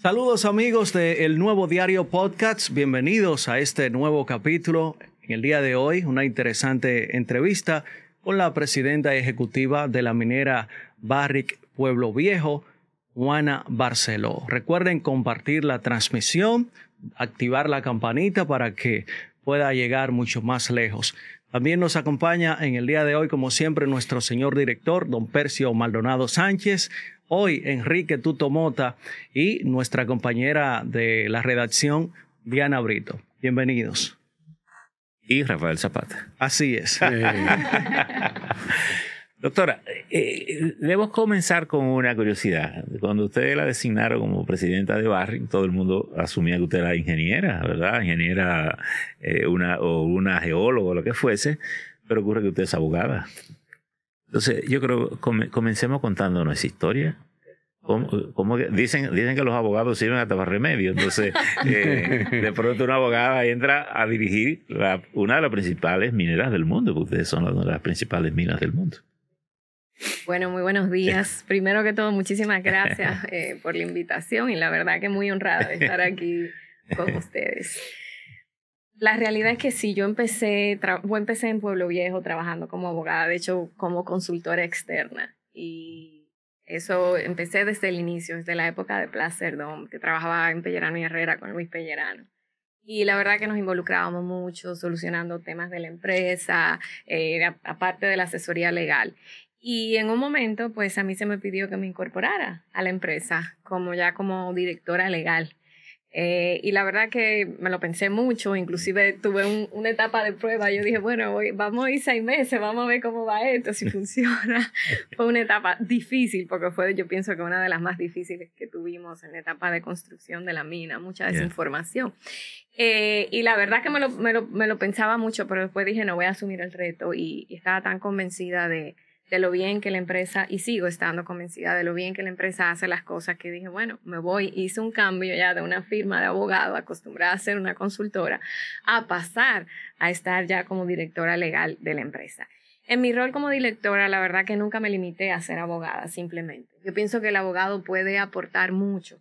Saludos amigos de El Nuevo Diario Podcast, bienvenidos a este nuevo capítulo. En el día de hoy, una interesante entrevista con la presidenta ejecutiva de la minera Barrick Pueblo Viejo, Juana Barceló. Recuerden compartir la transmisión, activar la campanita para que pueda llegar mucho más lejos. También nos acompaña en el día de hoy, como siempre, nuestro señor director, don Percio Maldonado Sánchez. Hoy, Enrique Tuto Mota y nuestra compañera de la redacción, Diana Brito. Bienvenidos. Y Rafael Zapata. Así es. Doctora, debemos comenzar con una curiosidad. Cuando ustedes la designaron como presidenta de Barrick, todo el mundo asumía que usted era ingeniera, ¿verdad? Ingeniera o una geóloga o lo que fuese, pero ocurre que usted es abogada. Entonces, yo creo que comencemos contándonos esa historia. Dicen que los abogados sirven hasta para remedio. Entonces, de pronto una abogada entra a dirigir una de las principales mineras del mundo, porque ustedes son una de las principales minas del mundo. Bueno, muy buenos días. Primero que todo, muchísimas gracias por la invitación y la verdad que muy honrada de estar aquí con ustedes. La realidad es que sí, yo empecé en Pueblo Viejo trabajando como abogada, de hecho como consultora externa, y eso empecé desde el inicio, desde la época de Placer Dome, que trabajaba en Pellerano y Herrera con Luis Pellerano. Y la verdad que nos involucrábamos mucho solucionando temas de la empresa, aparte de la asesoría legal. Y en un momento, pues a mí se me pidió que me incorporara a la empresa como directora legal. Y la verdad que me lo pensé mucho, inclusive tuve una etapa de prueba. Yo dije, bueno, vamos a ir 6 meses, vamos a ver cómo va esto, si funciona. Fue una etapa difícil, porque yo pienso que una de las más difíciles que tuvimos en la etapa de construcción de la mina, mucha desinformación. Y la verdad que me lo pensaba mucho, pero después dije, no, voy a asumir el reto, y estaba tan convencida de lo bien que la empresa, y sigo estando convencida de lo bien que la empresa hace las cosas, que dije, bueno, me voy, hice un cambio ya de una firma de abogado acostumbrada a ser una consultora, a pasar a estar ya como directora legal de la empresa. En mi rol como directora, la verdad que nunca me limité a ser abogada, simplemente. Yo pienso que el abogado puede aportar mucho,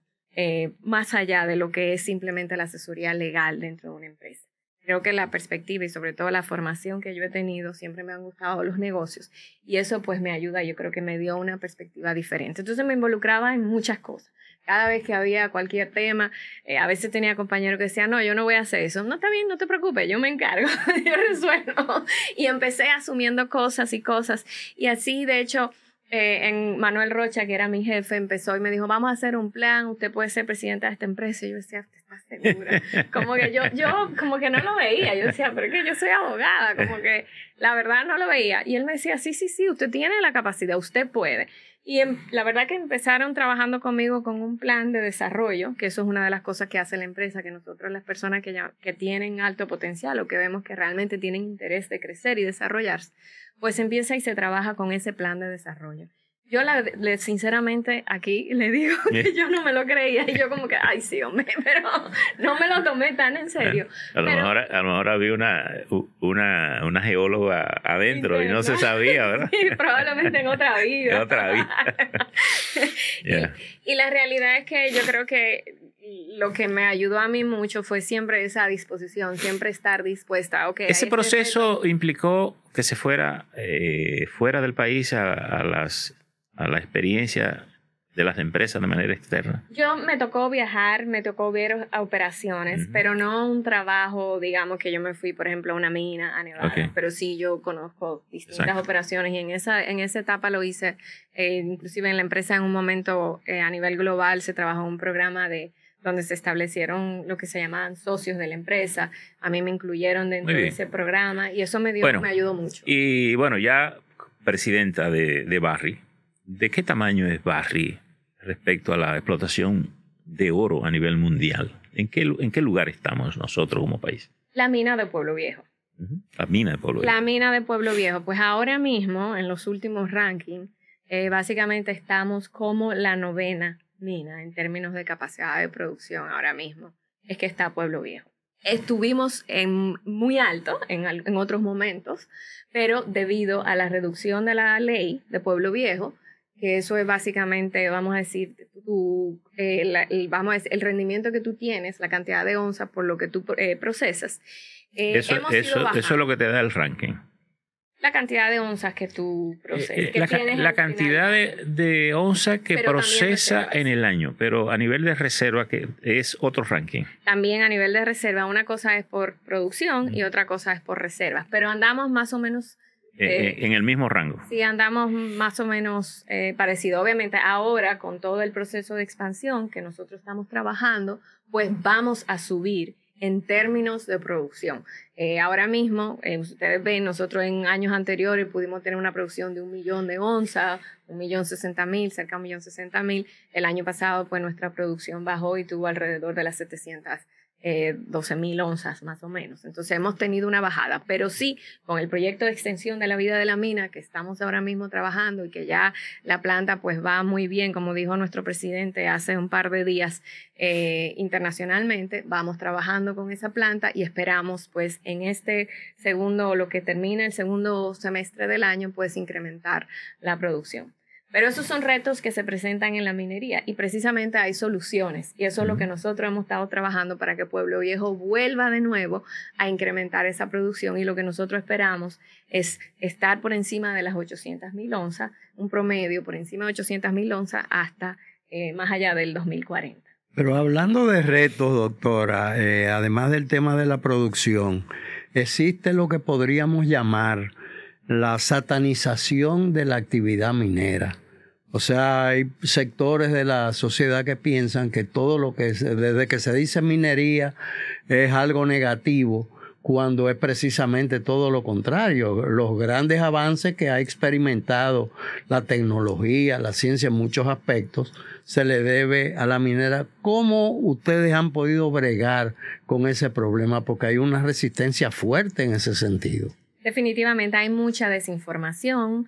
más allá de lo que es simplemente la asesoría legal dentro de una empresa. Creo que la perspectiva y sobre todo la formación que yo he tenido, siempre me han gustado los negocios, y eso pues me ayuda, yo creo que me dio una perspectiva diferente. Entonces me involucraba en muchas cosas. Cada vez que había cualquier tema, a veces tenía compañeros que decían, no, yo no voy a hacer eso. No, está bien, no te preocupes, yo me encargo, yo resuelvo. Y empecé asumiendo cosas y cosas. Y así, de hecho, en Manuel Rocha, que era mi jefe, empezó y me dijo, vamos a hacer un plan, usted puede ser presidenta de esta empresa. Y yo decía, ¿usted está segura? Como que yo como que no lo veía. Yo decía, pero es que yo soy abogada, como que la verdad no lo veía. Y él me decía, sí, usted tiene la capacidad, usted puede. Y la verdad que empezaron trabajando conmigo con un plan de desarrollo, que eso es una de las cosas que hace la empresa, que nosotros, las personas que tienen alto potencial o que vemos que realmente tienen interés de crecer y desarrollarse, pues empieza y se trabaja con ese plan de desarrollo. Yo sinceramente aquí le digo que yo no me lo creía, y yo como que, ay sí, hombre, pero no me lo tomé tan en serio. A lo mejor había una geóloga adentro y no se sabía, ¿verdad? Sí, probablemente en otra vida. En otra vida. Y la realidad es que yo creo que lo que me ayudó a mí mucho fue siempre esa disposición, siempre estar dispuesta. Okay, ¿Ese proceso implicó que se fuera del país a la experiencia de las empresas de manera externa? Me tocó viajar, me tocó ver operaciones, pero no un trabajo, digamos que yo me fui, por ejemplo, a una mina a Nevada, pero sí yo conozco distintas operaciones, y en esa etapa lo hice, inclusive en la empresa en un momento a nivel global se trabajó un programa donde se establecieron lo que se llamaban socios de la empresa. A mí me incluyeron dentro de ese programa, y eso me ayudó mucho. Y bueno, ya presidenta de Barrick, ¿de qué tamaño es Barrick respecto a la explotación de oro a nivel mundial? ¿En qué lugar estamos nosotros como país? La mina de Pueblo Viejo. La mina de Pueblo Viejo. La mina de Pueblo Viejo. Pues ahora mismo, en los últimos rankings, básicamente estamos como la 9ª mina en términos de capacidad de producción ahora mismo. Es que está Pueblo Viejo. Estuvimos muy alto en otros momentos, pero debido a la reducción de la ley de Pueblo Viejo, que eso es básicamente, vamos a decir, el rendimiento que tú tienes, la cantidad de onzas por lo que tú procesas. Eso es lo que te da el ranking. La cantidad de onzas que tú procesas. La cantidad de onzas que procesa en el año, pero a nivel de reserva, que es otro ranking. También a nivel de reserva, una cosa es por producción y otra cosa es por reservas, pero andamos más o menos... en el mismo rango. Sí, andamos más o menos parecido. Obviamente ahora con todo el proceso de expansión que nosotros estamos trabajando, pues vamos a subir en términos de producción. Ahora mismo, ustedes ven, nosotros en años anteriores pudimos tener una producción de 1 millón de onzas, 1.060.000, cerca de 1.060.000. El año pasado, pues nuestra producción bajó y tuvo alrededor de las 712.000 onzas más o menos. Entonces hemos tenido una bajada, pero sí con el proyecto de extensión de la vida de la mina que estamos ahora mismo trabajando y que ya la planta pues va muy bien, como dijo nuestro presidente hace un par de días internacionalmente, vamos trabajando con esa planta y esperamos pues en este lo que termina el segundo semestre del año pues incrementar la producción. Pero esos son retos que se presentan en la minería y precisamente hay soluciones y eso es lo que nosotros hemos estado trabajando para que Pueblo Viejo vuelva de nuevo a incrementar esa producción y lo que nosotros esperamos es estar por encima de las 800.000 onzas, un promedio por encima de 800.000 onzas hasta más allá del 2040. Pero hablando de retos, doctora, además del tema de la producción, existe lo que podríamos llamar la satanización de la actividad minera. O sea, hay sectores de la sociedad que piensan que todo lo que desde que se dice minería es algo negativo, cuando es precisamente todo lo contrario. Los grandes avances que ha experimentado la tecnología, la ciencia en muchos aspectos, se le debe a la minera. ¿Cómo ustedes han podido bregar con ese problema? Porque hay una resistencia fuerte en ese sentido. Definitivamente hay mucha desinformación,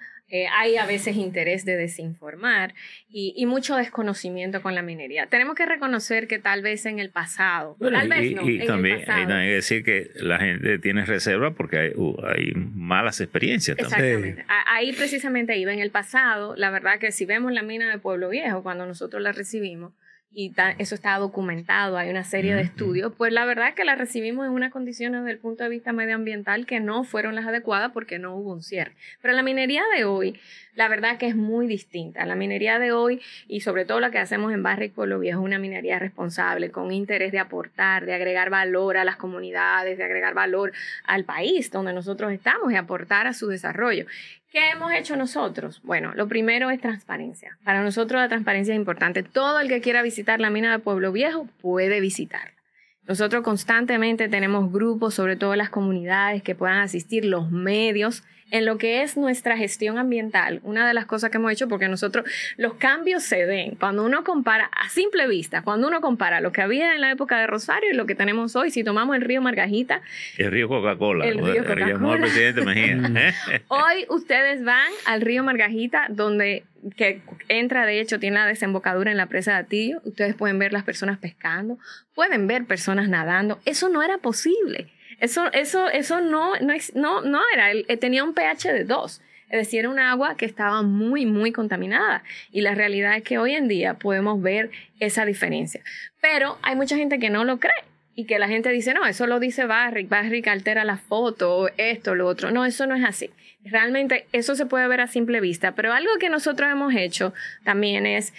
hay a veces interés de desinformar y mucho desconocimiento con la minería. Tenemos que reconocer que tal vez en el pasado, y también hay que decir que la gente tiene reserva porque hay malas experiencias también. Exactamente. Ahí precisamente iba. En el pasado, la verdad que si vemos la mina de Pueblo Viejo, cuando nosotros la recibimos, y eso está documentado, hay una serie de estudios, pues la verdad es que la recibimos en unas condiciones desde el punto de vista medioambiental que no fueron las adecuadas porque no hubo un cierre. Pero la minería de hoy, la verdad que es muy distinta. La minería de hoy, y sobre todo la que hacemos en Barrick Pueblo Viejo, es una minería responsable, con interés de aportar, de agregar valor a las comunidades, de agregar valor al país donde nosotros estamos y aportar a su desarrollo. ¿Qué hemos hecho nosotros? Bueno, lo primero es transparencia. Para nosotros la transparencia es importante. Todo el que quiera visitar la mina de Pueblo Viejo puede visitarla. Nosotros constantemente tenemos grupos, sobre todo las comunidades, que puedan asistir, los medios, en lo que es nuestra gestión ambiental. Una de las cosas que hemos hecho, porque nosotros, los cambios se ven cuando uno compara, a simple vista, cuando uno compara lo que había en la época de Rosario y lo que tenemos hoy. Si tomamos el río Margajita. El río Coca-Cola. El río Coca-Cola. Llamó al presidente Mejía. Hoy ustedes van al río Margajita, donde que entra, de hecho, tiene la desembocadura en la presa de Atillo. Ustedes pueden ver las personas pescando, pueden ver personas nadando. Eso no era posible. Eso no era, tenía un pH de 2, es decir, era un agua que estaba muy, muy contaminada. Y la realidad es que hoy en día podemos ver esa diferencia. Pero hay mucha gente que no lo cree y que la gente dice, no, eso lo dice Barrick altera la foto, esto, lo otro. No, eso no es así. Realmente eso se puede ver a simple vista, pero algo que nosotros hemos hecho también es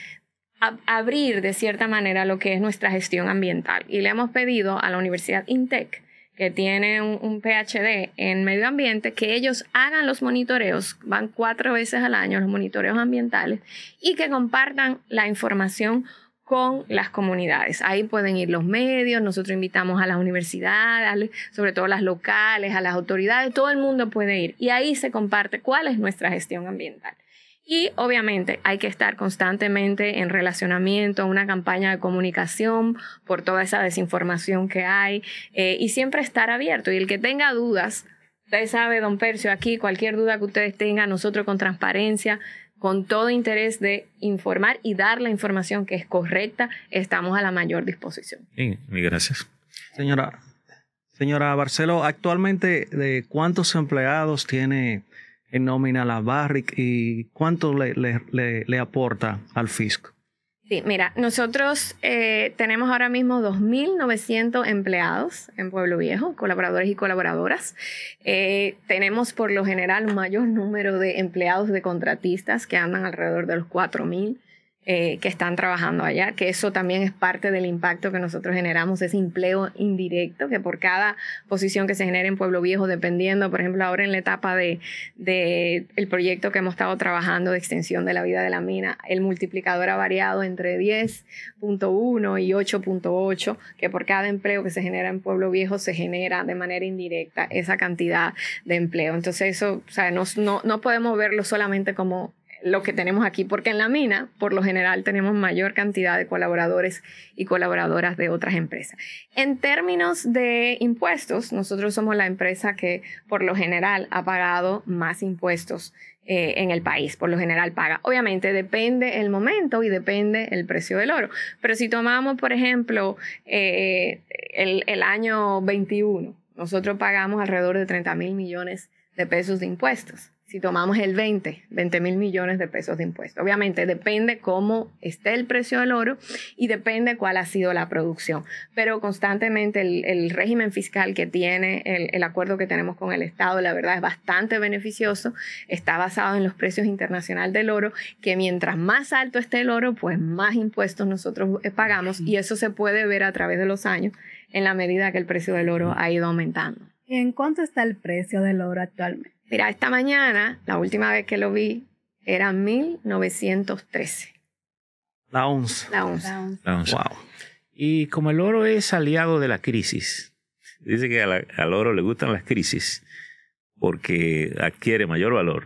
abrir de cierta manera lo que es nuestra gestión ambiental. Y le hemos pedido a la Universidad INTEC, que tiene un PhD en medio ambiente, que ellos hagan los monitoreos, van 4 veces al año los monitoreos ambientales, y que compartan la información con las comunidades. Ahí pueden ir los medios, nosotros invitamos a las universidades, sobre todo las locales, a las autoridades, todo el mundo puede ir. Y ahí se comparte cuál es nuestra gestión ambiental. Y obviamente hay que estar constantemente en relacionamiento, una campaña de comunicación por toda esa desinformación que hay y siempre estar abierto. Y el que tenga dudas, usted sabe, don Percio, aquí cualquier duda que ustedes tengan, nosotros con transparencia, con todo interés de informar y dar la información que es correcta, estamos a la mayor disposición. Sí, gracias. Señora Barceló, actualmente, ¿de cuántos empleados tiene en nómina a la Barrick y cuánto le aporta al fisco. Sí, mira, nosotros tenemos ahora mismo 2.900 empleados en Pueblo Viejo, colaboradores y colaboradoras. Tenemos por lo general un mayor número de empleados de contratistas que andan alrededor de los 4.000. Que están trabajando allá, que eso también es parte del impacto que nosotros generamos, ese empleo indirecto, que por cada posición que se genere en Pueblo Viejo, dependiendo, por ejemplo, ahora en la etapa de el proyecto que hemos estado trabajando de extensión de la vida de la mina, el multiplicador ha variado entre 10.1 y 8.8, que por cada empleo que se genera en Pueblo Viejo se genera de manera indirecta esa cantidad de empleo. Entonces eso, o sea, no podemos verlo solamente como lo que tenemos aquí, porque en la mina, por lo general, tenemos mayor cantidad de colaboradores y colaboradoras de otras empresas. En términos de impuestos, nosotros somos la empresa que, por lo general, ha pagado más impuestos en el país. Por lo general paga. Obviamente, depende el momento y depende el precio del oro. Pero si tomamos, por ejemplo, el año 21, nosotros pagamos alrededor de 30.000 millones de pesos de impuestos. Si tomamos el 20.000 millones de pesos de impuestos. Obviamente depende cómo esté el precio del oro y depende cuál ha sido la producción. Pero constantemente el régimen fiscal que tiene, el acuerdo que tenemos con el Estado, la verdad es bastante beneficioso. Está basado en los precios internacionales del oro, que mientras más alto esté el oro, pues más impuestos nosotros pagamos. Y eso se puede ver a través de los años en la medida que el precio del oro ha ido aumentando. ¿Y en cuánto está el precio del oro actualmente? Mira, esta mañana, la última vez que lo vi, era 1.913. La onza. La onza. Wow. Y como el oro es aliado de la crisis, dice que al oro le gustan las crisis porque adquiere mayor valor.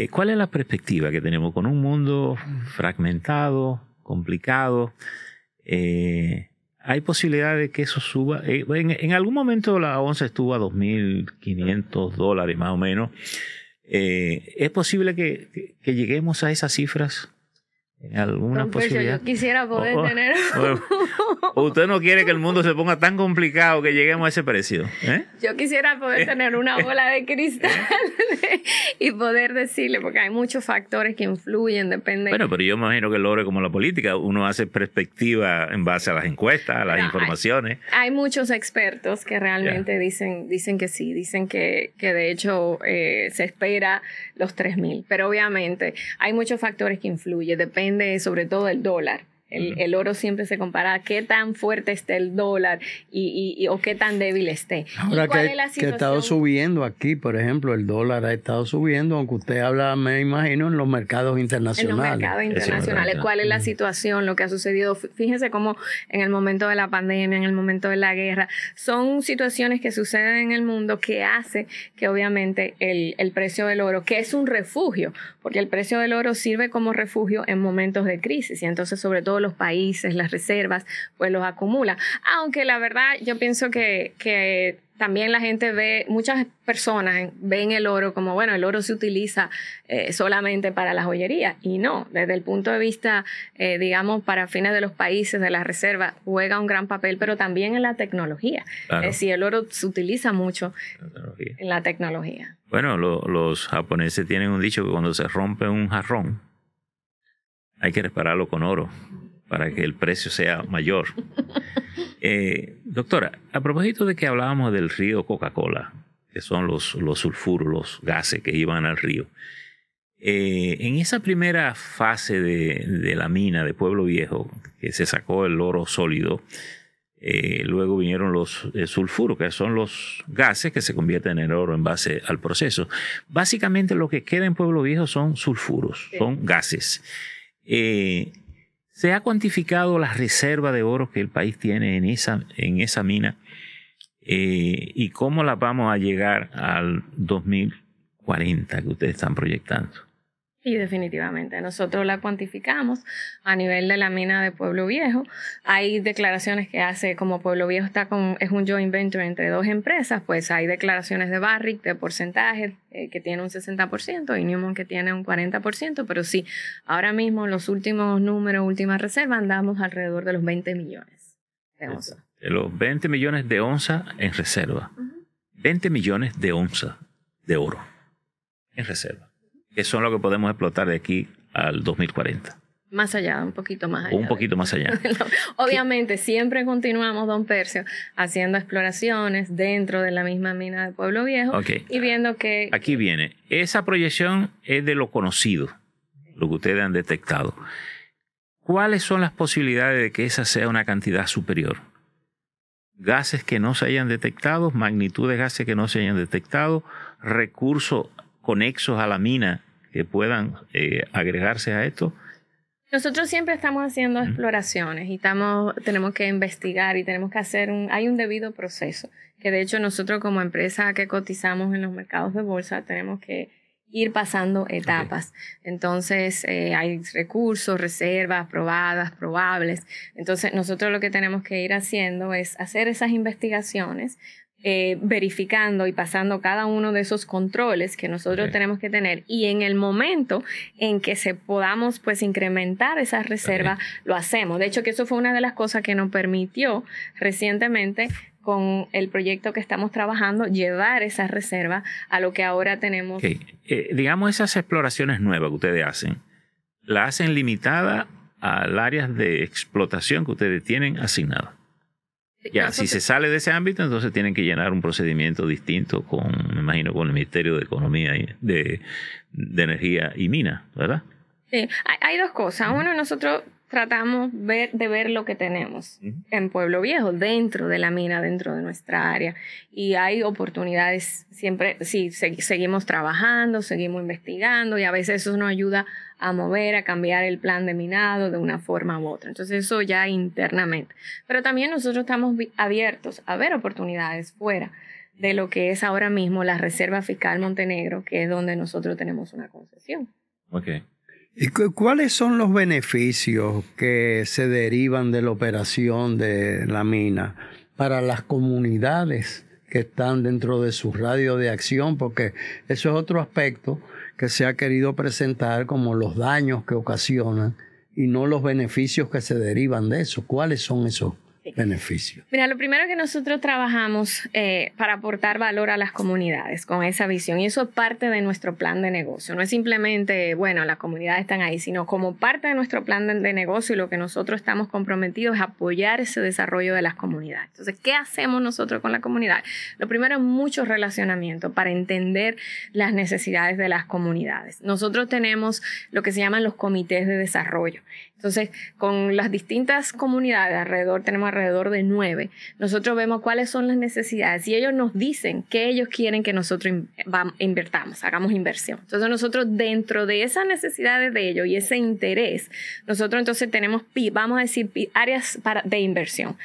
¿Cuál es la perspectiva que tenemos con un mundo fragmentado, complicado? ¿Hay posibilidad de que eso suba? En algún momento la onza estuvo a $2.500 más o menos. ¿Es posible que lleguemos a esas cifras? ¿Alguna posibilidad? Yo quisiera poder tener... ¿O usted no quiere que el mundo se ponga tan complicado que lleguemos a ese precio? Yo quisiera poder tener una bola de cristal y poder decirle, porque hay muchos factores que influyen, depende... Bueno, pero yo imagino que el oro es como la política, uno hace perspectiva en base a las encuestas, a las informaciones. Hay muchos expertos que realmente dicen que sí, dicen que de hecho se espera los 3.000, pero obviamente hay muchos factores que influyen, depende sobre todo del dólar. El oro siempre se compara a qué tan fuerte esté el dólar o qué tan débil esté. Ahora que ha estado subiendo aquí, por ejemplo, el dólar ha estado subiendo, aunque usted habla, me imagino, en los mercados internacionales. En los mercados internacionales. ¿Cuál es la situación? Lo que ha sucedido. Fíjense cómo en el momento de la pandemia, en el momento de la guerra, son situaciones que suceden en el mundo que hace que obviamente el precio del oro, que es un refugio, porque el precio del oro sirve como refugio en momentos de crisis y entonces sobre todo los países, las reservas, pues los acumulan. Aunque la verdad yo pienso que también la gente ve, muchas personas ven el oro como, bueno, el oro se utiliza solamente para la joyería y no, desde el punto de vista, digamos, para fines de los países, de las reservas, juega un gran papel, pero también en la tecnología. Claro. Es decir, el oro se utiliza mucho en la tecnología. Bueno, los japoneses tienen un dicho que cuando se rompe un jarrón, hay que repararlo con oro para que el precio sea mayor. Doctora, a propósito de que hablábamos del río Coca-Cola, que son los sulfuros, los gases que iban al río, en esa primera fase de la mina de Pueblo Viejo, que se sacó el oro sólido, luego vinieron los sulfuros, que son los gases que se convierten en oro en base al proceso. Básicamente lo que queda en Pueblo Viejo son sulfuros, son gases. ¿Se ha cuantificado la reserva de oro que el país tiene en esa mina? ¿Y cómo la vamos a llegar al 2040 que ustedes están proyectando? Sí, definitivamente. Nosotros la cuantificamos a nivel de la mina de Pueblo Viejo. Hay declaraciones que hace, como Pueblo Viejo es un joint venture entre dos empresas, pues hay declaraciones de Barrick de porcentaje que tiene un 60% y Newmont que tiene un 40%, pero sí, ahora mismo en los últimos números, últimas reservas, andamos alrededor de los 20 millones de onzas. De los 20 millones de onzas en reserva. 20 millones de onzas de oro en reserva, que son lo que podemos explotar de aquí al 2040. Más allá, un poquito más allá. O un poquito más allá. Obviamente, siempre continuamos, don Percio, haciendo exploraciones dentro de la misma mina de Pueblo Viejo y viendo que... Aquí viene. Esa proyección es de lo conocido, lo que ustedes han detectado. ¿Cuáles son las posibilidades de que esa sea una cantidad superior? Gases que no se hayan detectado, magnitud de gases que no se hayan detectado, recursos conexos a la mina que puedan agregarse a esto. Nosotros siempre estamos haciendo exploraciones y tenemos que investigar y tenemos que hacer hay un debido proceso, que de hecho nosotros como empresa que cotizamos en los mercados de bolsa tenemos que ir pasando etapas. Entonces hay recursos, reservas, probadas, probables. Entonces nosotros lo que tenemos que ir haciendo es hacer esas investigaciones, verificando y pasando cada uno de esos controles que nosotros tenemos que tener, y en el momento en que podamos pues incrementar esas reservas, lo hacemos. De hecho, que eso fue una de las cosas que nos permitió recientemente con el proyecto que estamos trabajando, llevar esas reservas a lo que ahora tenemos. Digamos, esas exploraciones nuevas que ustedes hacen, ¿la hacen limitada al área de explotación que ustedes tienen asignado? Ya, si se sale de ese ámbito, entonces tienen que llenar un procedimiento distinto me imagino, con el Ministerio de Economía, de Energía y Minas, ¿verdad? Sí, hay dos cosas. Uno, nosotros tratamos de ver lo que tenemos en Pueblo Viejo, dentro de la mina, dentro de nuestra área. Y hay oportunidades siempre, sí, seguimos trabajando, seguimos investigando, y a veces eso nos ayuda a mover, a cambiar el plan de minado de una forma u otra. Entonces eso ya internamente. Pero también nosotros estamos abiertos a ver oportunidades fuera de lo que es ahora mismo la Reserva Fiscal Montenegro, que es donde nosotros tenemos una concesión. Okay. ¿Y cuáles son los beneficios que se derivan de la operación de la mina para las comunidades que están dentro de su radio de acción? Porque eso es otro aspecto que se ha querido presentar como los daños que ocasionan y no los beneficios que se derivan de eso. ¿Cuáles son esos beneficios? Mira, lo primero que nosotros trabajamos para aportar valor a las comunidades con esa visión, y eso es parte de nuestro plan de negocio. No es simplemente, bueno, las comunidades están ahí, sino como parte de nuestro plan de negocio, y lo que nosotros estamos comprometidos es apoyar ese desarrollo de las comunidades. Entonces, ¿qué hacemos nosotros con la comunidad? Lo primero es mucho relacionamiento para entender las necesidades de las comunidades. Nosotros tenemos lo que se llaman los comités de desarrollo. Entonces, con las distintas comunidades tenemos alrededor de 9, nosotros vemos cuáles son las necesidades y ellos nos dicen qué ellos quieren que nosotros invertamos, hagamos inversión. Entonces, nosotros dentro de esas necesidades de ellos y ese interés, nosotros entonces tenemos, vamos a decir, áreas de inversión.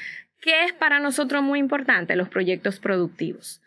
¿Qué es para nosotros muy importante? Los proyectos productivos,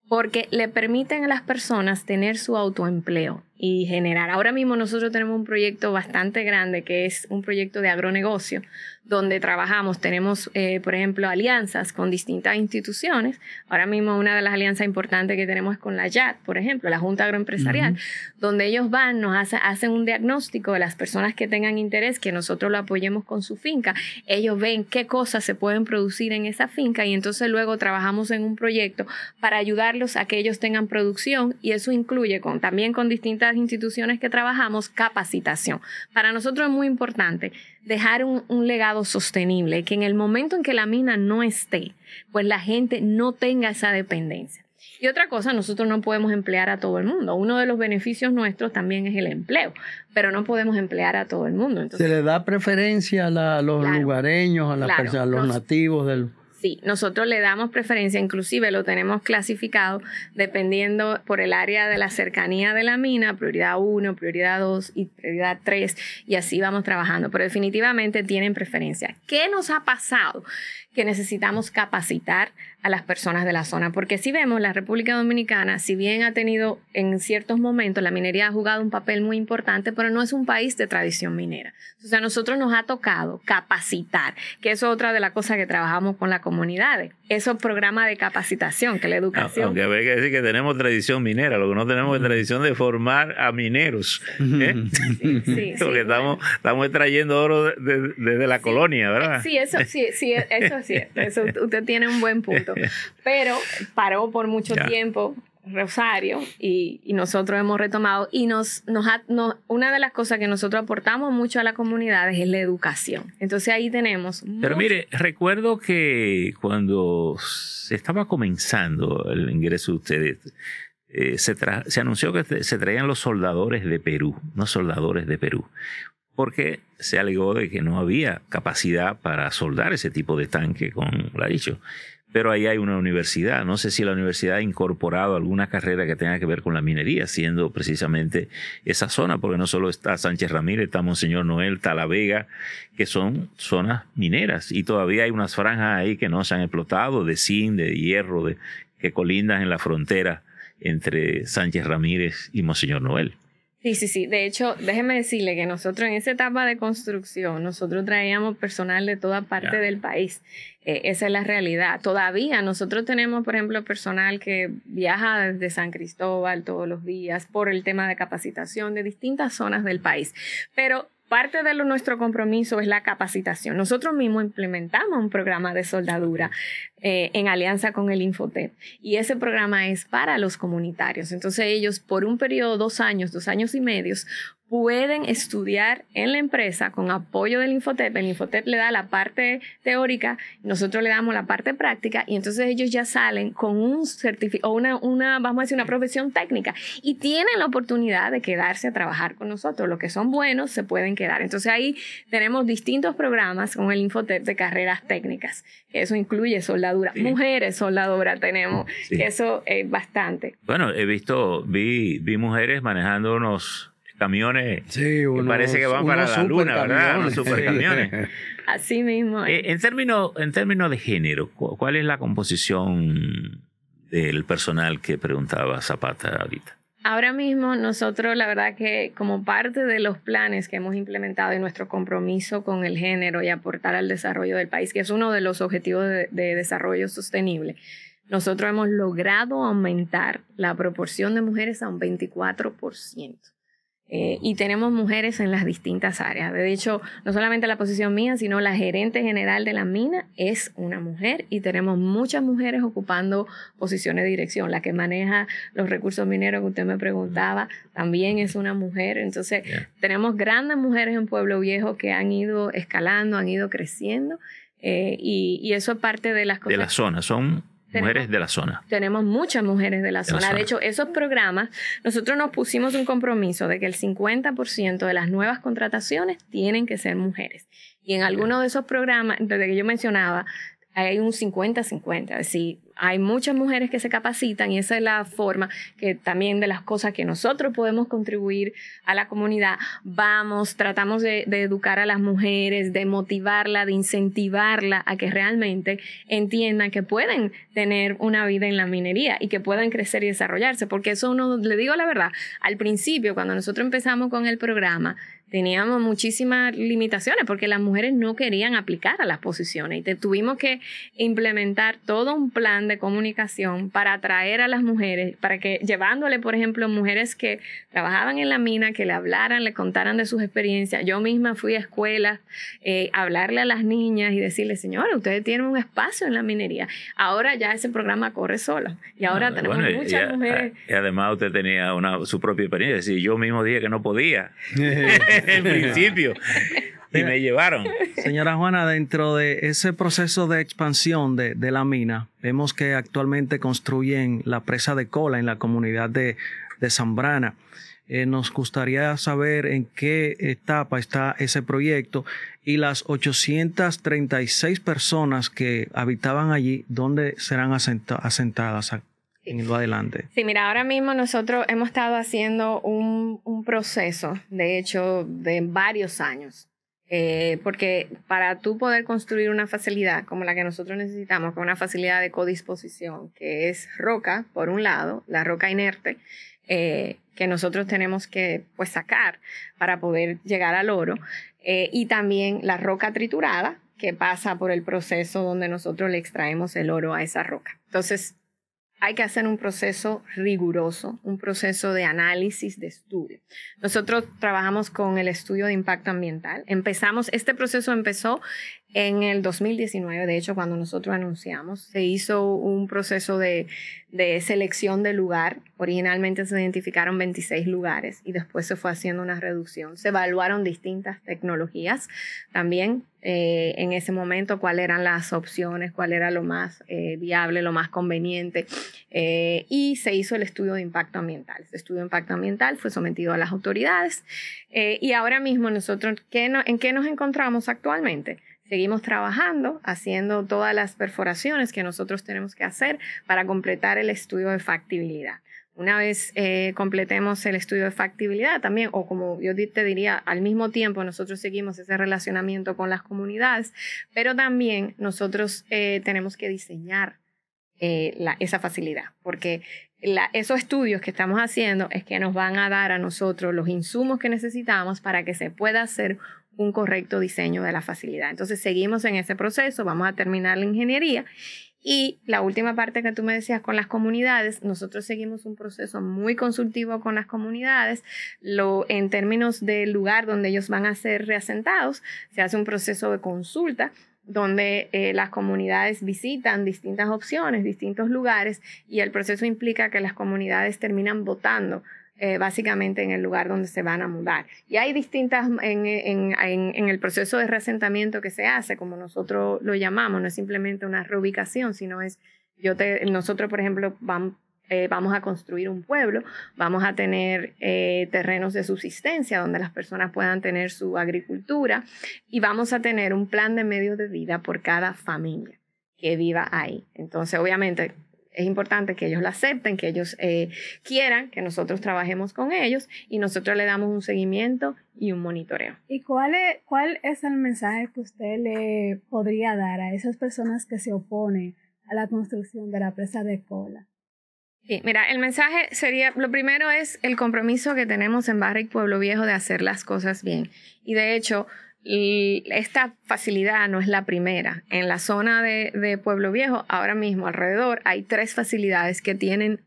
porque le permiten a las personas tener su autoempleo y generar. Ahora mismo nosotros tenemos un proyecto bastante grande que es un proyecto de agronegocio donde trabajamos, tenemos por ejemplo alianzas con distintas instituciones. Ahora mismo una de las alianzas importantes que tenemos es con la YAT, por ejemplo, la Junta Agroempresarial, donde ellos hacen un diagnóstico de las personas que tengan interés, que nosotros lo apoyemos con su finca. Ellos ven qué cosas se pueden producir en esa finca y entonces luego trabajamos en un proyecto para ayudarlos a que ellos tengan producción, y eso incluye también con distintas instituciones que trabajamos, capacitación. Para nosotros es muy importante dejar un legado sostenible, que en el momento en que la mina no esté, pues la gente no tenga esa dependencia. Y otra cosa, nosotros no podemos emplear a todo el mundo. Uno de los beneficios nuestros también es el empleo, pero no podemos emplear a todo el mundo. Entonces, ¿se le da preferencia a los lugareños, a los nativos del...? Sí, nosotros le damos preferencia, inclusive lo tenemos clasificado dependiendo por el área de la cercanía de la mina, prioridad 1, prioridad 2 y prioridad 3, y así vamos trabajando, pero definitivamente tienen preferencia. ¿Qué nos ha pasado? Que necesitamos capacitar a las personas de la zona, porque si vemos la República Dominicana, si bien ha tenido en ciertos momentos, la minería ha jugado un papel muy importante, pero no es un país de tradición minera. O sea, a nosotros nos ha tocado capacitar, que eso es otra de las cosas que trabajamos con las comunidades, esos programas de capacitación, que la educación... Aunque hay que decir que tenemos tradición minera, lo que no tenemos es tradición de formar a mineros. Sí, porque estamos extrayendo oro desde la colonia, ¿verdad? Sí, eso es cierto, eso usted tiene un buen punto. Pero paró por mucho tiempo Rosario y nosotros hemos retomado y una de las cosas que nosotros aportamos mucho a la comunidad es la educación. Entonces ahí tenemos... Pero mire, recuerdo que cuando se estaba comenzando el ingreso de ustedes, se anunció que se traían los soldadores de Perú, no soldadores de Perú, porque se alegó de que no había capacidad para soldar ese tipo de tanque con ladrillo. Pero ahí hay una universidad. No sé si la universidad ha incorporado alguna carrera que tenga que ver con la minería, siendo precisamente esa zona, porque no solo está Sánchez Ramírez, está Monseñor Noel, está La Vega, que son zonas mineras. Y todavía hay unas franjas ahí que no se han explotado, de zinc, de hierro, que colindan en la frontera entre Sánchez Ramírez y Monseñor Noel. Sí. De hecho, déjeme decirle que nosotros en esa etapa de construcción, nosotros traíamos personal de toda parte del país. Esa es la realidad. Todavía nosotros tenemos, por ejemplo, personal que viaja desde San Cristóbal todos los días por el tema de capacitación de distintas zonas del país. Pero parte de nuestro compromiso es la capacitación. Nosotros mismos implementamos un programa de soldadura en alianza con el Infotep. Y ese programa es para los comunitarios. Entonces ellos por un periodo de 2 años, 2 años y medio, pueden estudiar en la empresa con apoyo del Infotep. El Infotep le da la parte teórica, nosotros le damos la parte práctica y entonces ellos ya salen con un certificado, vamos a decir, una profesión técnica y tienen la oportunidad de quedarse a trabajar con nosotros. Los que son buenos se pueden quedar. Entonces ahí tenemos distintos programas con el Infotep de carreras técnicas. Eso incluye soldadura. Sí. Mujeres soldadoras tenemos, sí. Que eso es bastante. Bueno, vi mujeres manejando unos camiones que parece que van para la luna, ¿verdad? Unos supercamiones. Así mismo. En términos de género, ¿cuál es la composición del personal que preguntaba Zapata ahorita? Ahora mismo nosotros, la verdad que como parte de los planes que hemos implementado y nuestro compromiso con el género y aportar al desarrollo del país, que es uno de los objetivos de desarrollo sostenible, nosotros hemos logrado aumentar la proporción de mujeres a un 24%. Y tenemos mujeres en las distintas áreas. De hecho, no solamente la posición mía, sino la gerente general de la mina es una mujer y tenemos muchas mujeres ocupando posiciones de dirección. La que maneja los recursos mineros que usted me preguntaba también es una mujer. Entonces, tenemos grandes mujeres en Pueblo Viejo que han ido escalando, han ido creciendo y eso es parte de las cosas. De la zona, son... Mujeres de la zona. Tenemos muchas mujeres de la zona. De hecho, esos programas, nosotros nos pusimos un compromiso de que el 50% de las nuevas contrataciones tienen que ser mujeres. Y en algunos de esos programas, desde que yo mencionaba, hay un 50-50. Es decir, hay muchas mujeres que se capacitan y esa es la forma que también de las cosas que nosotros podemos contribuir a la comunidad. Tratamos de educar a las mujeres, de motivarla, de incentivarla a que realmente entiendan que pueden tener una vida en la minería y que puedan crecer y desarrollarse. Porque eso le digo la verdad, al principio cuando nosotros empezamos con el programa, teníamos muchísimas limitaciones porque las mujeres no querían aplicar a las posiciones y tuvimos que implementar todo un plan de comunicación para atraer a las mujeres, para que llevándole, por ejemplo, mujeres que trabajaban en la mina, que le hablaran, le contaran de sus experiencias. Yo misma fui a escuelas a hablarle a las niñas y decirles, señora, ustedes tienen un espacio en la minería. Ahora ya ese programa corre solo y ahora tenemos muchas mujeres. Y además usted tenía su propia experiencia, es decir, yo mismo dije que no podía. En principio y me llevaron. Señora Juana, dentro de ese proceso de expansión de la mina, vemos que actualmente construyen la presa de Cola en la comunidad de Zambrana. Nos gustaría saber en qué etapa está ese proyecto y las 836 personas que habitaban allí, ¿dónde serán asentadas en lo adelante? Sí, mira, ahora mismo nosotros hemos estado haciendo un proceso, de hecho, de varios años, porque para tú poder construir una facilidad como la que nosotros necesitamos, con una facilidad de codisposición, que es roca, por un lado, la roca inerte, que nosotros tenemos que sacar para poder llegar al oro, y también la roca triturada, que pasa por el proceso donde nosotros le extraemos el oro a esa roca. Entonces, hay que hacer un proceso riguroso, un proceso de análisis, de estudio. Nosotros trabajamos con el estudio de impacto ambiental. Este proceso empezó En el 2019, de hecho, cuando nosotros anunciamos, se hizo un proceso de selección de lugar. Originalmente se identificaron 26 lugares y después se fue haciendo una reducción. Se evaluaron distintas tecnologías también en ese momento, cuáles eran las opciones, cuál era lo más viable, lo más conveniente. Y se hizo el estudio de impacto ambiental. Ese estudio de impacto ambiental fue sometido a las autoridades. Y ahora mismo nosotros, ¿en qué nos encontramos actualmente? Seguimos trabajando, haciendo todas las perforaciones que nosotros tenemos que hacer para completar el estudio de factibilidad. Una vez completemos el estudio de factibilidad también, o como yo te diría, al mismo tiempo nosotros seguimos ese relacionamiento con las comunidades, pero también nosotros tenemos que diseñar esa facilidad, porque esos estudios que estamos haciendo es que nos van a dar a nosotros los insumos que necesitamos para que se pueda hacer un correcto diseño de la facilidad. Entonces seguimos en ese proceso, vamos a terminar la ingeniería y la última parte que tú me decías con las comunidades, nosotros seguimos un proceso muy consultivo con las comunidades. En términos del lugar donde ellos van a ser reasentados, se hace un proceso de consulta donde las comunidades visitan distintas opciones, distintos lugares y el proceso implica que las comunidades terminan votando básicamente en el lugar donde se van a mudar. Y hay distintas, en el proceso de reasentamiento que se hace, como nosotros lo llamamos, no es simplemente una reubicación, sino es, nosotros por ejemplo vamos a construir un pueblo, vamos a tener terrenos de subsistencia donde las personas puedan tener su agricultura y vamos a tener un plan de medios de vida por cada familia que viva ahí. Entonces obviamente es importante que ellos la acepten, que ellos quieran que nosotros trabajemos con ellos y nosotros le damos un seguimiento y un monitoreo. ¿Y cuál es el mensaje que usted le podría dar a esas personas que se oponen a la construcción de la presa de Cola? Sí, mira, el mensaje sería, lo primero es el compromiso que tenemos en Barrick Pueblo Viejo de hacer las cosas bien. Y de hecho, esta facilidad no es la primera. En la zona de Pueblo Viejo, ahora mismo alrededor, hay 3 facilidades que tienen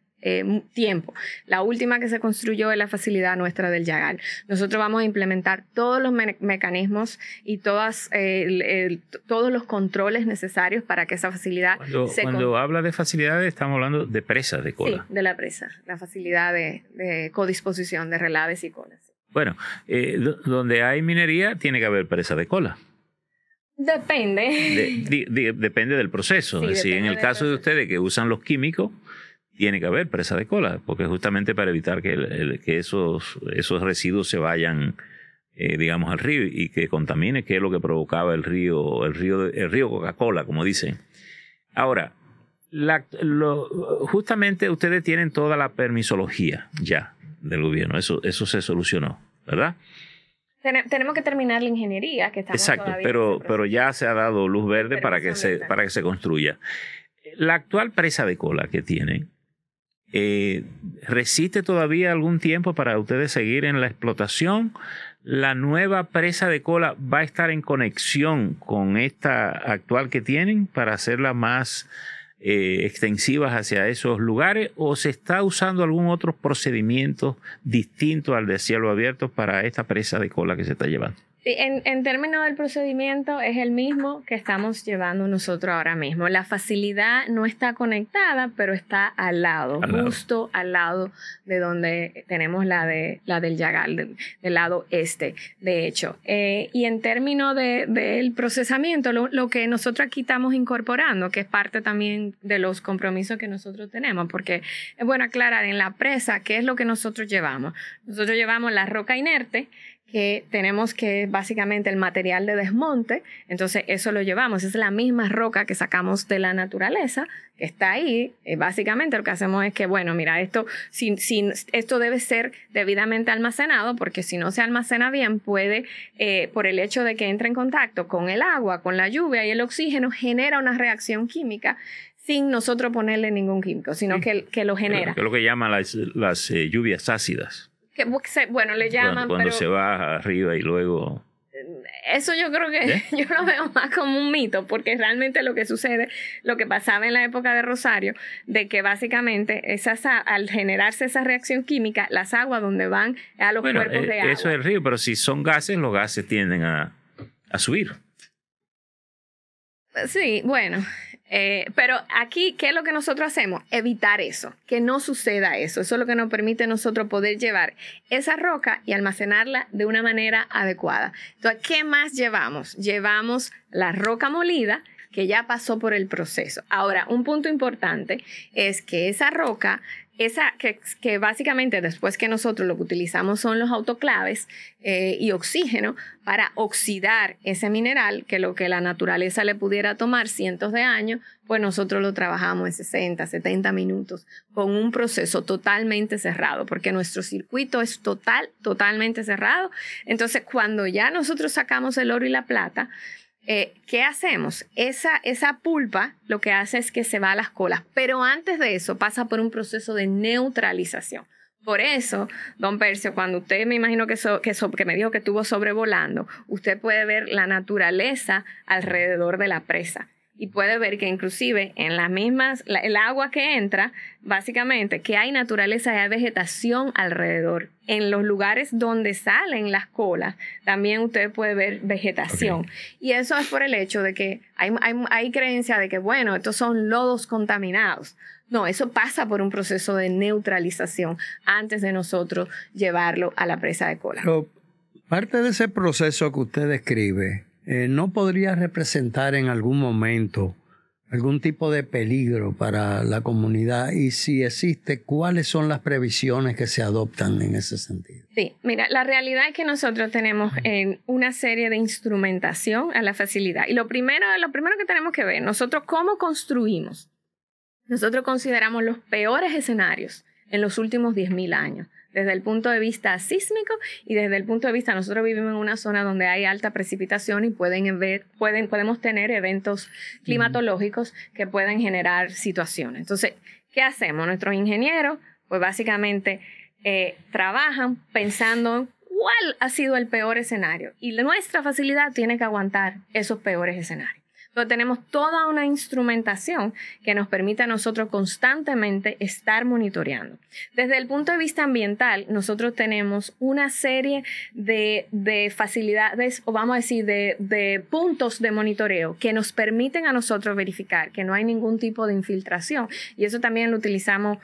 tiempo. La última que se construyó es la facilidad nuestra del Yagal. Nosotros vamos a implementar todos los mecanismos y todos los controles necesarios para que esa facilidad Cuando habla de facilidades, estamos hablando de presas de cola. Sí, de la presa, la facilidad de codisposición de relaves y colas. Bueno, donde hay minería tiene que haber presa de cola. Depende. Depende del proceso. Sí, es decir, en el caso proceso de ustedes que usan los químicos, tiene que haber presa de cola, porque justamente para evitar que esos residuos se vayan, digamos, al río y que contamine, que es lo que provocaba el río Coca-Cola, como dicen. Ahora, justamente ustedes tienen toda la permisología ya del gobierno, eso se solucionó, ¿verdad? Tenemos que terminar la ingeniería, que estamos exacto, todavía pero ya se ha dado luz verde para que se construya. La actual presa de cola que tienen, ¿resiste todavía algún tiempo para ustedes seguir en la explotación? ¿La nueva presa de cola va a estar en conexión con esta actual que tienen para hacerla más extensivas hacia esos lugares, o se está usando algún otro procedimiento distinto al de cielo abierto para esta presa de cola que se está llevando? Sí, en términos del procedimiento es el mismo que estamos llevando nosotros ahora mismo. La facilidad no está conectada, pero está al lado, justo al lado de donde tenemos la del Yagal, del lado este, de hecho. Y en términos del procesamiento, lo que nosotros aquí estamos incorporando, que es parte también de los compromisos que nosotros tenemos, porque es bueno aclarar en la presa qué es lo que nosotros llevamos. Nosotros llevamos la roca inerte, que tenemos que básicamente el material de desmonte, entonces eso lo llevamos, es la misma roca que sacamos de la naturaleza, que está ahí, básicamente lo que hacemos es que, bueno, mira, esto debe ser debidamente almacenado, porque si no se almacena bien, puede, por el hecho de que entre en contacto con el agua, con la lluvia y el oxígeno, genera una reacción química sin nosotros ponerle ningún químico, sino que lo genera. Que es lo que llaman las lluvias ácidas. Bueno, le llaman, cuando pero se va arriba y luego... Eso yo creo que yo lo veo más como un mito, porque realmente lo que sucede, lo que pasaba en la época de Rosario, de que básicamente al generarse esa reacción química, las aguas donde van a los cuerpos de agua. Eso es el río, pero si son gases, los gases tienden a subir. Sí, bueno, pero aquí, ¿qué es lo que nosotros hacemos? Evitar eso, que no suceda eso. Eso es lo que nos permite a nosotros poder llevar esa roca y almacenarla de una manera adecuada. Entonces, ¿qué más llevamos? Llevamos la roca molida, que ya pasó por el proceso. Ahora, un punto importante es que esa roca, que básicamente después que nosotros lo que utilizamos son los autoclaves y oxígeno para oxidar ese mineral, que lo que la naturaleza le pudiera tomar cientos de años, pues nosotros lo trabajamos en 60, 70 minutos con un proceso totalmente cerrado, porque nuestro circuito es totalmente cerrado. Entonces, cuando ya nosotros sacamos el oro y la plata, ¿qué hacemos? Esa pulpa lo que hace es que se va a las colas, pero antes de eso pasa por un proceso de neutralización. Por eso, don Percio, cuando usted me imagino que me dijo que estuvo sobrevolando, usted puede ver la naturaleza alrededor de la presa. Y puede ver que inclusive en las mismas, el agua que entra, básicamente, que hay naturaleza y hay vegetación alrededor. En los lugares donde salen las colas, también usted puede ver vegetación. Okay. Y eso es por el hecho de que hay creencia de que, bueno, estos son lodos contaminados. No, eso pasa por un proceso de neutralización antes de nosotros llevarlo a la presa de cola. Pero parte de ese proceso que usted describe, ¿no podría representar en algún momento algún tipo de peligro para la comunidad? Y si existe, ¿cuáles son las previsiones que se adoptan en ese sentido? Sí, mira, la realidad es que nosotros tenemos una serie de instrumentación a la facilidad. Y lo primero que tenemos que ver, nosotros cómo construimos. Nosotros consideramos los peores escenarios en los últimos 10.000 años. Desde el punto de vista sísmico y desde el punto de vista, nosotros vivimos en una zona donde hay alta precipitación y podemos tener eventos climatológicos que pueden generar situaciones. Entonces, ¿qué hacemos? Nuestros ingenieros, pues básicamente trabajan pensando en cuál ha sido el peor escenario y nuestra facilidad tiene que aguantar esos peores escenarios. Entonces tenemos toda una instrumentación que nos permite a nosotros constantemente estar monitoreando. Desde el punto de vista ambiental, nosotros tenemos una serie de facilidades, o vamos a decir, de puntos de monitoreo que nos permiten a nosotros verificar que no hay ningún tipo de infiltración. Y eso también lo utilizamos.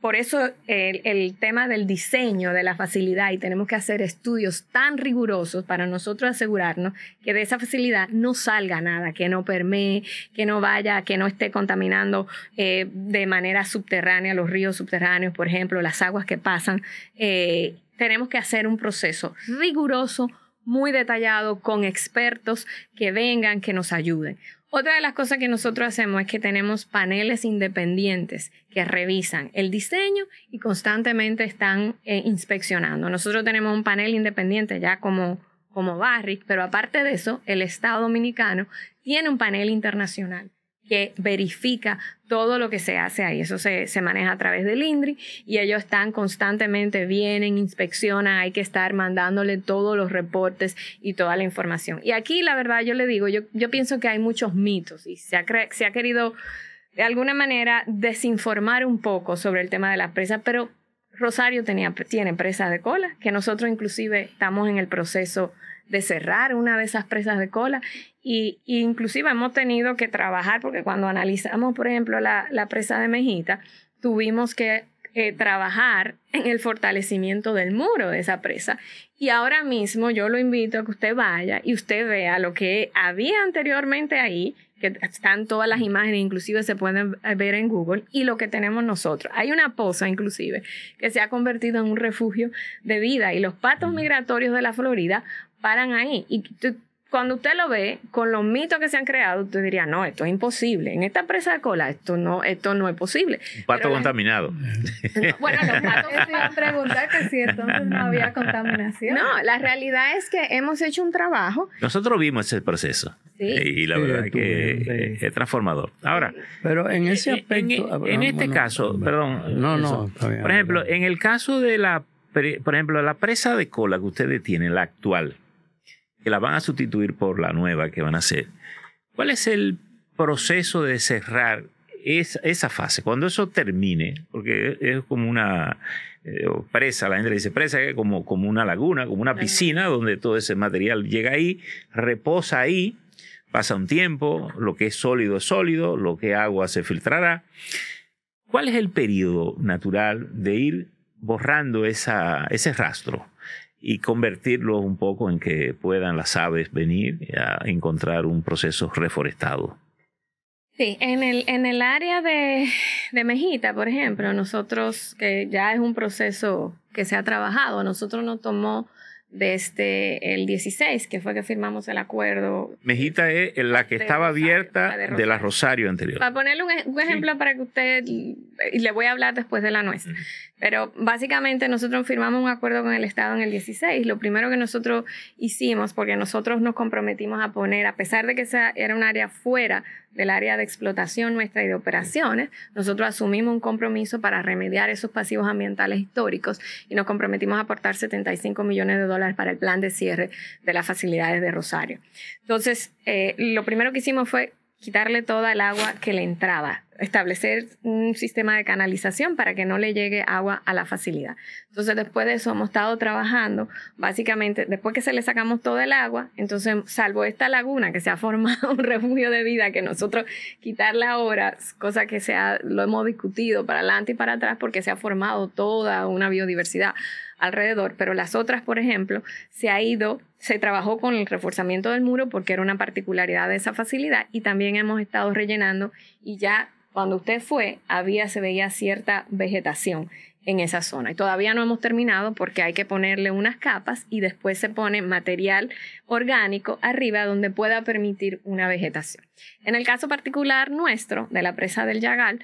Por eso el tema del diseño de la facilidad, y tenemos que hacer estudios tan rigurosos para nosotros asegurarnos que de esa facilidad no salga nada, que no permee, que no vaya, que no esté contaminando de manera subterránea los ríos subterráneos, por ejemplo, las aguas que pasan. Tenemos que hacer un proceso riguroso, muy detallado, con expertos que vengan, que nos ayuden. Otra de las cosas que nosotros hacemos es que tenemos paneles independientes que revisan el diseño y constantemente están inspeccionando. Nosotros tenemos un panel independiente ya como Barrick, pero aparte de eso, el Estado Dominicano tiene un panel internacional que verifica todo lo que se hace ahí. Eso se maneja a través del INDRI y ellos están constantemente, vienen, inspeccionan, hay que estar mandándole todos los reportes y toda la información. Y aquí, la verdad, yo le digo, yo pienso que hay muchos mitos y se ha querido de alguna manera desinformar un poco sobre el tema de las presas, pero Rosario tiene presas de cola, que nosotros inclusive estamos en el proceso de cerrar una de esas presas de cola y inclusive hemos tenido que trabajar porque cuando analizamos, por ejemplo, la presa de Mejita, tuvimos que trabajar en el fortalecimiento del muro de esa presa. Y ahora mismo yo lo invito a que usted vaya y usted vea lo que había anteriormente ahí, que están todas las imágenes, inclusive se pueden ver en Google, y lo que tenemos nosotros. Hay una poza, inclusive, que se ha convertido en un refugio de vida y los patos migratorios de la Florida paran ahí. Y cuando usted lo ve, con los mitos que se han creado, usted diría, no, esto es imposible. En esta presa de cola, esto no es posible. Un pato contaminado. Bueno, los patos se iban a preguntar que si entonces no había contaminación. No, la realidad es que hemos hecho un trabajo. Nosotros vimos ese proceso. Sí. Y la verdad es que es transformador. Ahora, pero en ese aspecto... En este caso, perdón. No, por ejemplo, en el caso de la presa de cola que ustedes tienen, la actual, que la van a sustituir por la nueva que van a hacer, ¿cuál es el proceso de cerrar esa fase? Cuando eso termine, porque es como una presa, la gente le dice presa, es como una laguna, como una piscina donde todo ese material llega ahí, reposa ahí, Pasa un tiempo, lo que es sólido, lo que es agua se filtrará. ¿Cuál es el periodo natural de ir borrando ese rastro y convertirlo un poco en que puedan las aves venir a encontrar un proceso reforestado? Sí, en el área de Mejita, por ejemplo, nosotros, que ya es un proceso que se ha trabajado, nosotros nos tomó desde el 16, que fue que firmamos el acuerdo. Mejita es la que estaba abierta de la Rosario anterior. Para ponerle un ejemplo para que usted, y le voy a hablar después de la nuestra, pero básicamente nosotros firmamos un acuerdo con el Estado en el 16. Lo primero que nosotros hicimos, porque nosotros nos comprometimos a poner, a pesar de que era un área fuera del área de explotación nuestra y de operaciones, nosotros asumimos un compromiso para remediar esos pasivos ambientales históricos y nos comprometimos a aportar $75 millones para el plan de cierre de las facilidades de Rosario. Entonces, lo primero que hicimos fue quitarle toda el agua que le entraba, establecer un sistema de canalización para que no le llegue agua a la facilidad. Entonces, después de eso hemos estado trabajando, básicamente, después que se le sacamos todo el agua, entonces, salvo esta laguna que se ha formado un refugio de vida, que nosotros quitarla ahora, cosa que lo hemos discutido para adelante y para atrás, porque se ha formado toda una biodiversidad alrededor, pero las otras, por ejemplo, se trabajó con el reforzamiento del muro porque era una particularidad de esa facilidad, y también hemos estado rellenando, y ya cuando usted fue, se veía cierta vegetación en esa zona. Y todavía no hemos terminado porque hay que ponerle unas capas y después se pone material orgánico arriba donde pueda permitir una vegetación. En el caso particular nuestro, de la presa del Yagal,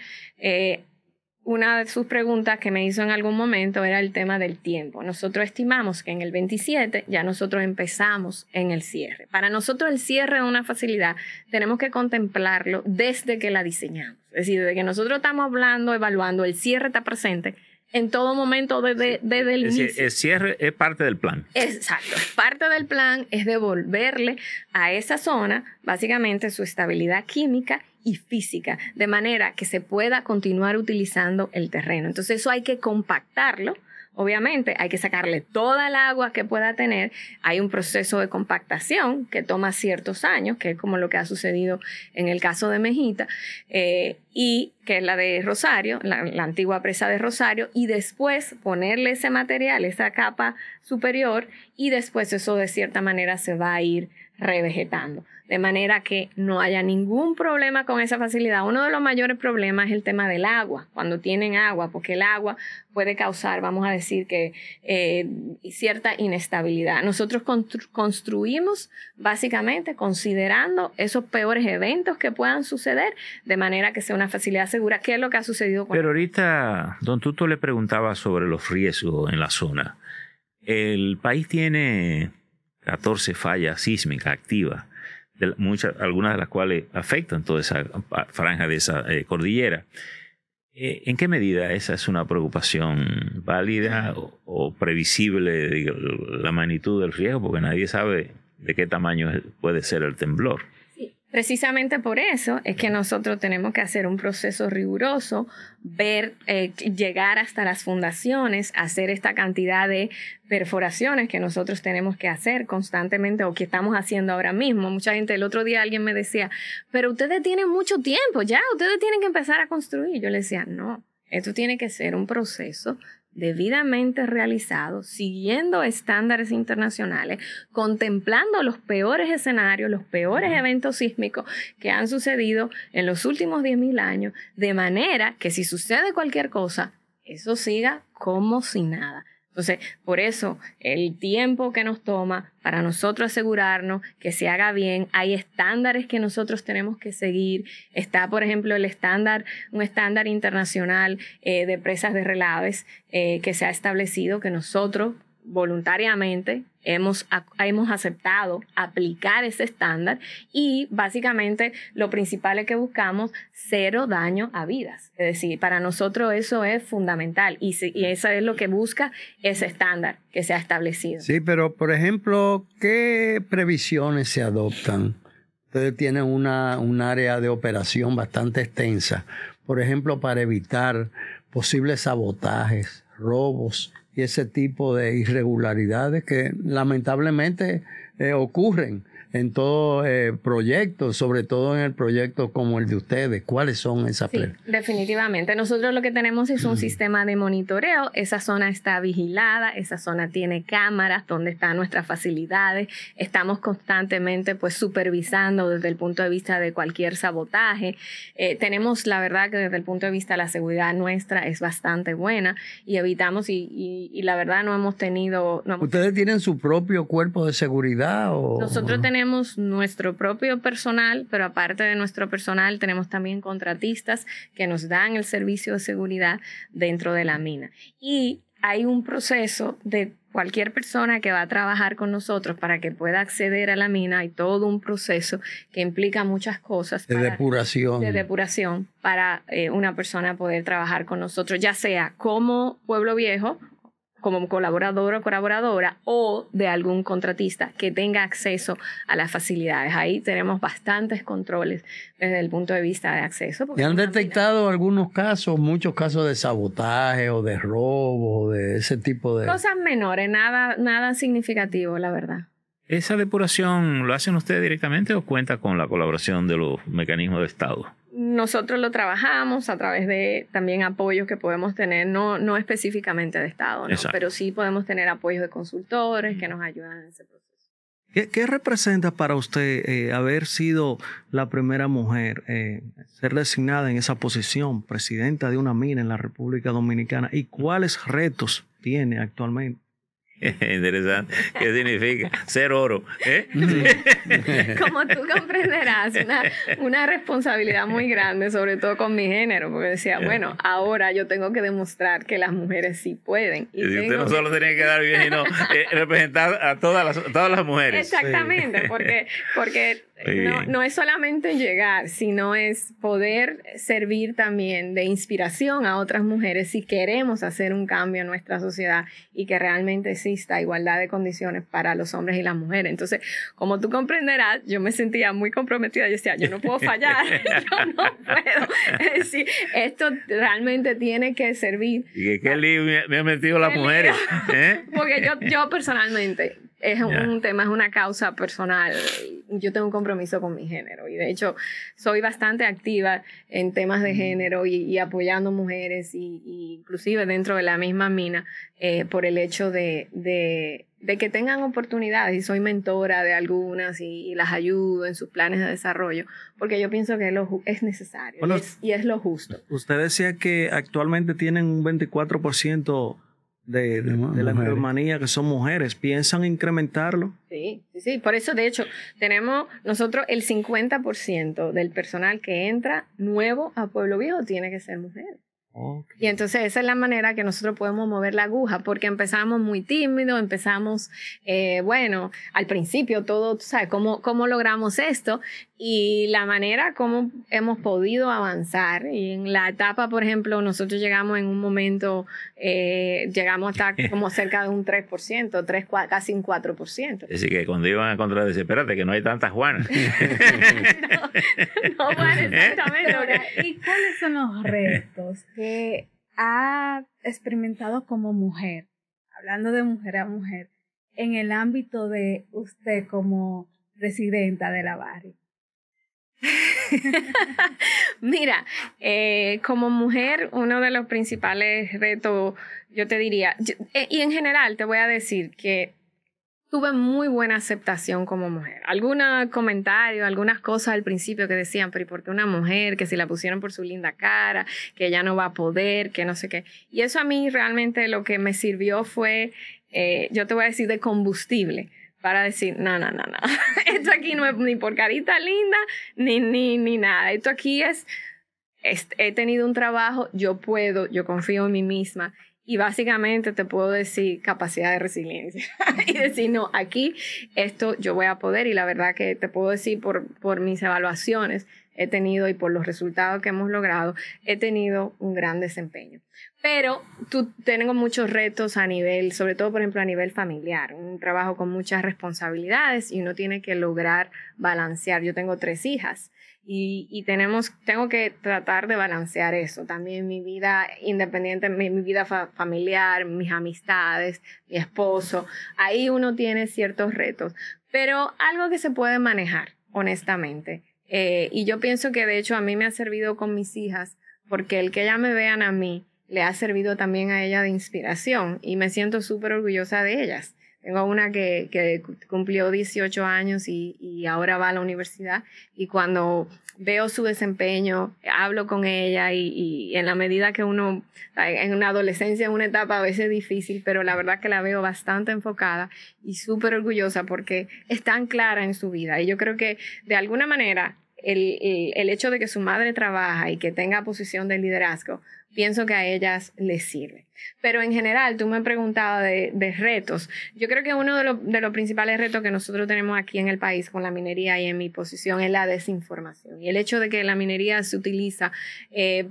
una de sus preguntas que me hizo en algún momento era el tema del tiempo. Nosotros estimamos que en el 27 ya nosotros empezamos en el cierre. Para nosotros el cierre de una facilidad tenemos que contemplarlo desde que la diseñamos. Es decir, desde que nosotros estamos evaluando, el cierre está presente en todo momento desde el inicio. El cierre es parte del plan. Exacto. Parte del plan es devolverle a esa zona básicamente su estabilidad química y física, de manera que se pueda continuar utilizando el terreno. Entonces eso hay que compactarlo. Obviamente hay que sacarle toda el agua que pueda tener. Hay un proceso de compactación que toma ciertos años, que es como lo que ha sucedido en el caso de Mejita, y que es la de Rosario, la antigua presa de Rosario, y después ponerle ese material, esa capa superior, y después eso de cierta manera se va a ir revegetando, de manera que no haya ningún problema con esa facilidad. Uno de los mayores problemas es el tema del agua, cuando tienen agua, porque el agua puede causar, vamos a decir, que cierta inestabilidad. Nosotros construimos básicamente considerando esos peores eventos que puedan suceder, de manera que sea una facilidad segura. ¿Qué es lo que ha sucedido con Pero ahorita, don Tuto le preguntaba sobre los riesgos en la zona. El país tiene 14 fallas sísmicas activas, algunas de las cuales afectan toda esa franja de esa cordillera. ¿En qué medida esa es una preocupación válida o previsible, la magnitud del riesgo? Porque nadie sabe de qué tamaño puede ser el temblor. Precisamente por eso es que nosotros tenemos que hacer un proceso riguroso, llegar hasta las fundaciones, hacer esta cantidad de perforaciones que nosotros tenemos que hacer constantemente o que estamos haciendo ahora mismo. Mucha gente, el otro día alguien me decía, pero ustedes tienen mucho tiempo ya, ustedes tienen que empezar a construir. Yo le decía, no, esto tiene que ser un proceso debidamente realizado, siguiendo estándares internacionales, contemplando los peores escenarios, los peores eventos sísmicos que han sucedido en los últimos 10.000 años, de manera que si sucede cualquier cosa, eso siga como si nada. Entonces, por eso, el tiempo que nos toma para nosotros asegurarnos que se haga bien, hay estándares que nosotros tenemos que seguir. Está, por ejemplo, un estándar internacional de presas de relaves que se ha establecido, que nosotros voluntariamente hemos aceptado aplicar ese estándar, y básicamente lo principal es que buscamos cero daño a vidas. Es decir, para nosotros eso es fundamental y eso es lo que busca ese estándar que se ha establecido. Sí, pero por ejemplo, ¿qué previsiones se adoptan? Ustedes tienen un área de operación bastante extensa, por ejemplo, para evitar posibles sabotajes, robos y ese tipo de irregularidades que lamentablemente ocurren en todo proyecto, sobre todo en el proyecto como el de ustedes. ¿Cuáles son esas? Sí, definitivamente. Nosotros lo que tenemos es un sistema de monitoreo. Esa zona está vigilada, esa zona tiene cámaras donde están nuestras facilidades. Estamos constantemente pues supervisando desde el punto de vista de cualquier sabotaje. Tenemos, la verdad que desde el punto de vista de la seguridad nuestra es bastante buena y evitamos y la verdad no hemos tenido... ¿Ustedes tienen su propio cuerpo de seguridad? Nosotros tenemos nuestro propio personal, pero aparte de nuestro personal tenemos también contratistas que nos dan el servicio de seguridad dentro de la mina. Y hay un proceso de cualquier persona que va a trabajar con nosotros para que pueda acceder a la mina. Hay todo un proceso que implica muchas cosas. De depuración. De depuración para una persona poder trabajar con nosotros, ya sea como Pueblo Viejo, como colaborador o colaboradora, o de algún contratista que tenga acceso a las facilidades. Ahí tenemos bastantes controles desde el punto de vista de acceso. ¿Y han detectado algunos casos, muchos casos de sabotaje o de robo, de ese tipo de...? Cosas menores, nada significativo, la verdad. ¿Esa depuración lo hacen ustedes directamente o cuenta con la colaboración de los mecanismos de Estado? Nosotros lo trabajamos a través de también apoyos que podemos tener, no específicamente de Estado, ¿no? Pero sí podemos tener apoyos de consultores que nos ayudan en ese proceso. ¿Qué representa para usted haber sido la primera mujer, ser designada en esa posición, presidenta de una mina en la República Dominicana? ¿Y cuáles retos tiene actualmente? Interesante. ¿Qué significa? Ser oro. Como tú comprenderás, una responsabilidad muy grande, sobre todo con mi género, porque decía, bueno, ahora yo tengo que demostrar que las mujeres sí pueden. Y usted no solo tenía que dar bien, sino representar a todas las mujeres. Exactamente, sí. porque no es solamente llegar, sino es poder servir también de inspiración a otras mujeres si queremos hacer un cambio en nuestra sociedad y que realmente exista igualdad de condiciones para los hombres y las mujeres. Entonces, como tú comprenderás, yo me sentía muy comprometida. Yo decía, yo no puedo fallar, yo no puedo. Es decir, esto realmente tiene que servir. ¿Y qué lío me han metido las mujeres? Porque yo personalmente... Es un tema, es una causa personal. Yo tengo un compromiso con mi género y de hecho soy bastante activa en temas de género y apoyando mujeres y inclusive dentro de la misma mina por el hecho de que tengan oportunidades y soy mentora de algunas y las ayudo en sus planes de desarrollo porque yo pienso que es necesario. Bueno, y es lo justo. Usted decía que actualmente tienen un 24% de la empleomanía que son mujeres. ¿Piensan incrementarlo? Sí. Por eso, de hecho, tenemos nosotros el 50% del personal que entra nuevo a Pueblo Viejo tiene que ser mujer. Okay. Y entonces esa es la manera que nosotros podemos mover la aguja, porque empezamos muy tímidos, empezamos, al principio todo, ¿sabes? ¿Cómo logramos esto? Y la manera como hemos podido avanzar. Y en la etapa, por ejemplo, nosotros llegamos en un momento, llegamos a estar como cerca de un 3%, casi un 4%. Es decir, que cuando iban a contradecir, espérate, que no hay tantas Juanas. no, Juan, exactamente. ¿Y cuáles son los retos que ha experimentado como mujer, hablando de mujer a mujer, en el ámbito de usted como presidenta de la barrio? Mira, como mujer, uno de los principales retos, yo te diría, y en general te voy a decir que tuve muy buena aceptación como mujer. Algunos comentarios, algunas cosas al principio que decían, pero ¿y por qué una mujer? Que si la pusieron por su linda cara, que ella no va a poder, que no sé qué. Y eso a mí realmente lo que me sirvió fue, yo te voy a decir, de combustible. Para decir, no. Esto aquí no es ni por carita linda, ni nada. Esto aquí he tenido un trabajo, yo confío en mí misma. Y básicamente te puedo decir capacidad de resiliencia. Y decir, no, aquí esto yo voy a poder. Y la verdad que te puedo decir por mis evaluaciones he tenido y por los resultados que hemos logrado, he tenido un gran desempeño. Pero tengo muchos retos a nivel, sobre todo, por ejemplo, a nivel familiar. Un trabajo con muchas responsabilidades y uno tiene que lograr balancear. Yo tengo 3 hijas y tengo que tratar de balancear eso. También mi vida independiente, mi vida familiar, mis amistades, mi esposo. Ahí uno tiene ciertos retos. pero algo que se puede manejar, honestamente. Y yo pienso que de hecho a mí me ha servido con mis hijas, porque el que ellas me vean a mí le ha servido también a ella de inspiración y me siento súper orgullosa de ellas. Tengo una que cumplió 18 años y ahora va a la universidad, y cuando veo su desempeño, hablo con ella y en la medida que uno, en una adolescencia, en una etapa a veces difícil, pero la verdad que la veo bastante enfocada y súper orgullosa porque es tan clara en su vida. Y yo creo que de alguna manera el hecho de que su madre trabaja y que tenga posición de liderazgo, pienso que a ellas les sirve. Pero en general, tú me preguntabas de retos. Yo creo que uno de los principales retos que nosotros tenemos aquí en el país con la minería y en mi posición es la desinformación. Y el hecho de que la minería se utiliza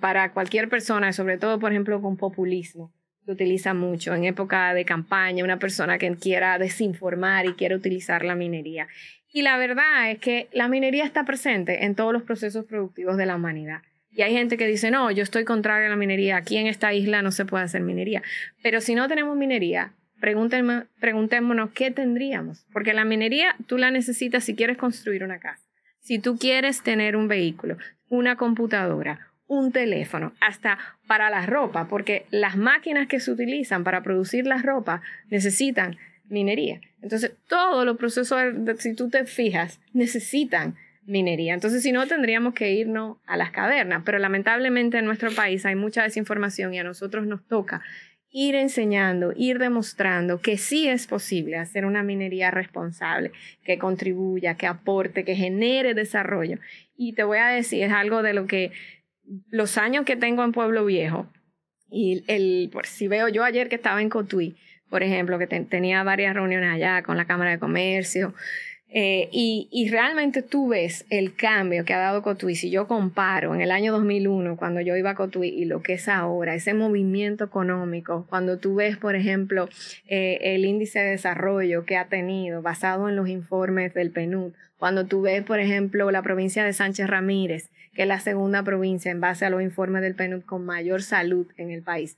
para cualquier persona, sobre todo, por ejemplo, con populismo. Se utiliza mucho en época de campaña, una persona que quiera desinformar y quiera utilizar la minería. Y la verdad es que la minería está presente en todos los procesos productivos de la humanidad. Y hay gente que dice, no, yo estoy contraria a la minería, aquí en esta isla no se puede hacer minería. Pero si no tenemos minería, preguntémonos qué tendríamos. Porque la minería tú la necesitas si quieres construir una casa, si tú quieres tener un vehículo, una computadora, un teléfono, hasta para la ropa, porque las máquinas que se utilizan para producir la ropa necesitan minería. Entonces, todos los procesos, si tú te fijas, necesitan minería. Entonces, si no, tendríamos que irnos a las cavernas. Pero lamentablemente en nuestro país hay mucha desinformación y a nosotros nos toca ir enseñando, ir demostrando que sí es posible hacer una minería responsable, que contribuya, que aporte, que genere desarrollo. Y te voy a decir, es algo de lo que los años que tengo en Pueblo Viejo, y si veo yo ayer que estaba en Cotuí, por ejemplo, que tenía varias reuniones allá con la Cámara de Comercio, y realmente tú ves el cambio que ha dado Cotuí. Si yo comparo en el año 2001, cuando yo iba a Cotuí, y lo que es ahora, ese movimiento económico, cuando tú ves, por ejemplo, el índice de desarrollo que ha tenido basado en los informes del PNUD, cuando tú ves, por ejemplo, la provincia de Sánchez Ramírez, que es la segunda provincia en base a los informes del PNUD con mayor salud en el país,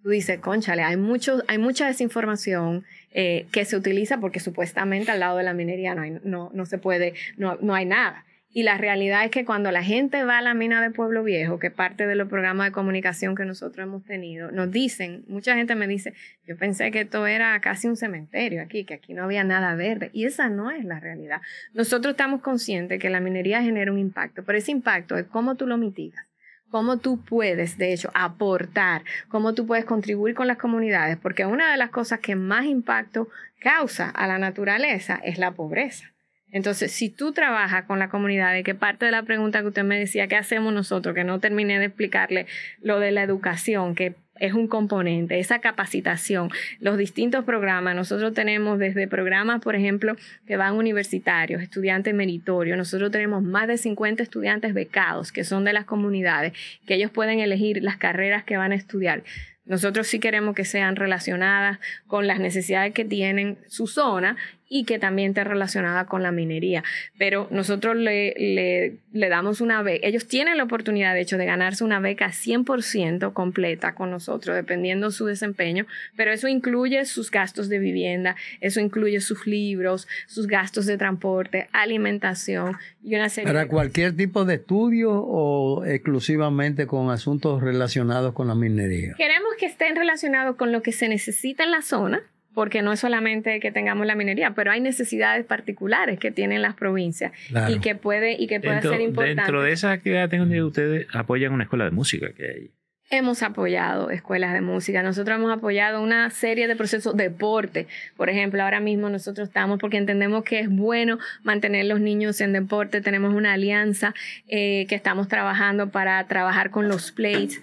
tú dices, cónchale, hay mucha desinformación que se utiliza porque supuestamente al lado de la minería no se puede, no hay nada. Y la realidad es que cuando la gente va a la mina de Pueblo Viejo, que parte de los programas de comunicación que nosotros hemos tenido, nos dicen, mucha gente me dice, yo pensé que esto era casi un cementerio aquí, que aquí no había nada verde. Y esa no es la realidad. Nosotros estamos conscientes que la minería genera un impacto, pero ese impacto es cómo tú lo mitigas. Cómo tú puedes, de hecho, aportar, cómo tú puedes contribuir con las comunidades, porque una de las cosas que más impacto causa a la naturaleza es la pobreza. Entonces, si tú trabajas con la comunidad, que parte de la pregunta que usted me decía, ¿qué hacemos nosotros? Que no terminé de explicarle lo de la educación, que es un componente, esa capacitación, los distintos programas. Nosotros tenemos desde programas, por ejemplo, que van universitarios, estudiantes meritorios. Nosotros tenemos más de 50 estudiantes becados, que son de las comunidades, que ellos pueden elegir las carreras que van a estudiar. Nosotros sí queremos que sean relacionadas con las necesidades que tienen su zona y que también esté relacionada con la minería. Pero nosotros le damos una beca. Ellos tienen la oportunidad, de hecho, de ganarse una beca 100% completa con nosotros, dependiendo su desempeño. Pero eso incluye sus gastos de vivienda, eso incluye sus libros, sus gastos de transporte, alimentación y una serie ¿Para cualquier tipo de estudio o exclusivamente con asuntos relacionados con la minería? Queremos que estén relacionados con lo que se necesita en la zona, porque no es solamente que tengamos la minería, pero hay necesidades particulares que tienen las provincias. Claro. y que puede ser importante. Dentro de esas actividades tengo que ustedes apoyan una escuela de música que hay. Hemos apoyado escuelas de música, nosotros hemos apoyado una serie de procesos de deporte. Por ejemplo, ahora mismo nosotros estamos, porque entendemos que es bueno mantener los niños en deporte, tenemos una alianza que estamos trabajando para trabajar con los Plates,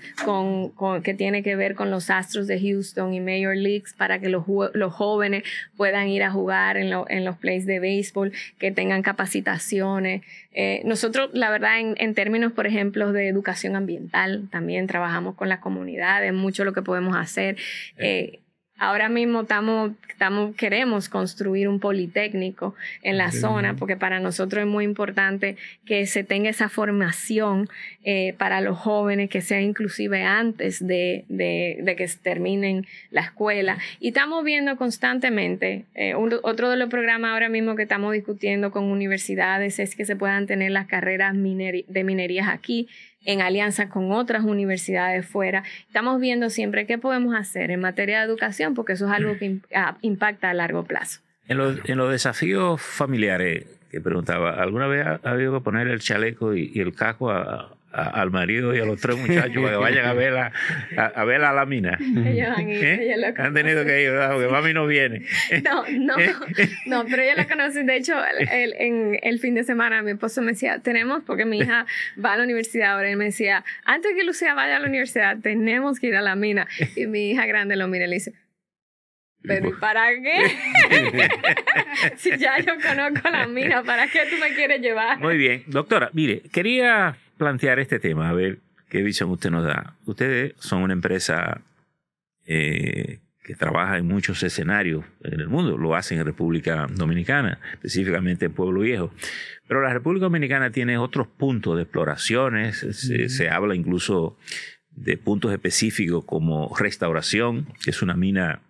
que tiene que ver con los Astros de Houston y Major Leagues, para que los jóvenes puedan ir a jugar en los Plates de béisbol, que tengan capacitaciones. Nosotros, la verdad, en términos, por ejemplo, de educación ambiental, también trabajamos con las comunidades, mucho lo que podemos hacer. Ahora mismo queremos construir un politécnico en la zona, porque para nosotros es muy importante que se tenga esa formación para los jóvenes, que sea inclusive antes de que terminen la escuela. Y estamos viendo constantemente, otro de los programas ahora mismo que estamos discutiendo con universidades es que se puedan tener las carreras de minerías aquí, en alianza con otras universidades fuera. Estamos viendo siempre qué podemos hacer en materia de educación, porque eso es algo que impacta a largo plazo. En los desafíos familiares, que preguntaba, ¿alguna vez ha habido que poner el chaleco y el casco al marido y a los 3 muchachos para que vayan a ver a la mina? Ellos han ido, ellos lo conocen. Han tenido que ir, ¿verdad? Porque mami no viene. No, pero ellos lo conocen. De hecho, en el fin de semana mi esposo me decía, porque mi hija va a la universidad ahora, y me decía, antes que Lucía vaya a la universidad, tenemos que ir a la mina. Y mi hija grande lo mira y le dice, ¿pero y para qué? Si ya yo conozco la mina, ¿para qué tú me quieres llevar? Muy bien. Doctora, mire, quería plantear este tema, a ver qué visión usted nos da. Ustedes son una empresa que trabaja en muchos escenarios en el mundo. Lo hacen en República Dominicana, específicamente en Pueblo Viejo. Pero la República Dominicana tiene otros puntos de exploraciones. Se habla incluso de puntos específicos como Restauración, que es una mina,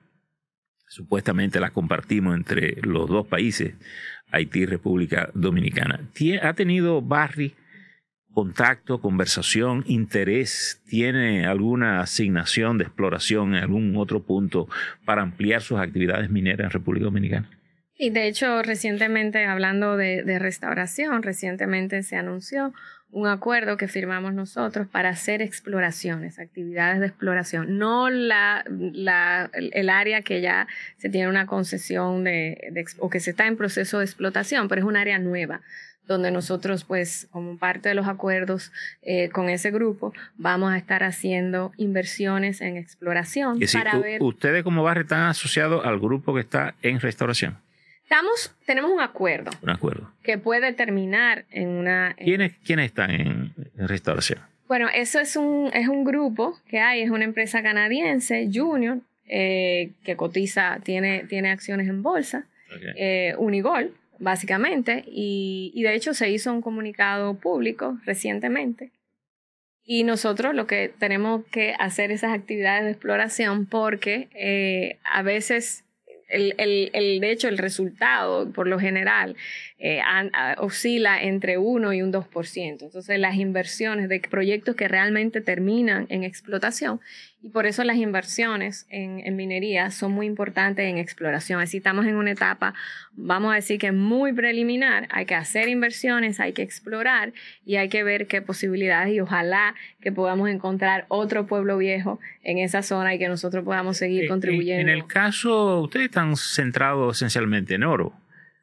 supuestamente la compartimos entre los 2 países, Haití y República Dominicana. ¿Ha tenido Barrick contacto, conversación, interés? ¿Tiene alguna asignación de exploración en algún otro punto para ampliar sus actividades mineras en República Dominicana? Y de hecho, recientemente, hablando de restauración, recientemente se anunció un acuerdo que firmamos nosotros para hacer exploraciones, actividades de exploración, no el área que ya se tiene una concesión o que se está en proceso de explotación, pero es un área nueva, donde nosotros, pues, como parte de los acuerdos con ese grupo, vamos a estar haciendo inversiones en exploración. ¿Ustedes como Barrick están asociados al grupo que está en restauración? Tenemos un acuerdo. Un acuerdo. Que puede terminar en una... ¿Quiénes están en restauración? Bueno, eso es un grupo que hay, es una empresa canadiense, Junior, que cotiza, tiene acciones en bolsa, Unigol, básicamente, y de hecho se hizo un comunicado público recientemente. Y nosotros lo que tenemos que hacer esas actividades de exploración porque a veces... de hecho, el resultado, por lo general, oscila entre 1 y un 2%. Entonces, las inversiones de proyectos que realmente terminan en explotación, y por eso las inversiones en minería son muy importantes en exploración. Así estamos en una etapa, vamos a decir que muy preliminar. Hay que hacer inversiones, hay que explorar y hay que ver qué posibilidades, y ojalá que podamos encontrar otro Pueblo Viejo en esa zona y que nosotros podamos seguir contribuyendo. En el caso, ustedes están centrados esencialmente en oro.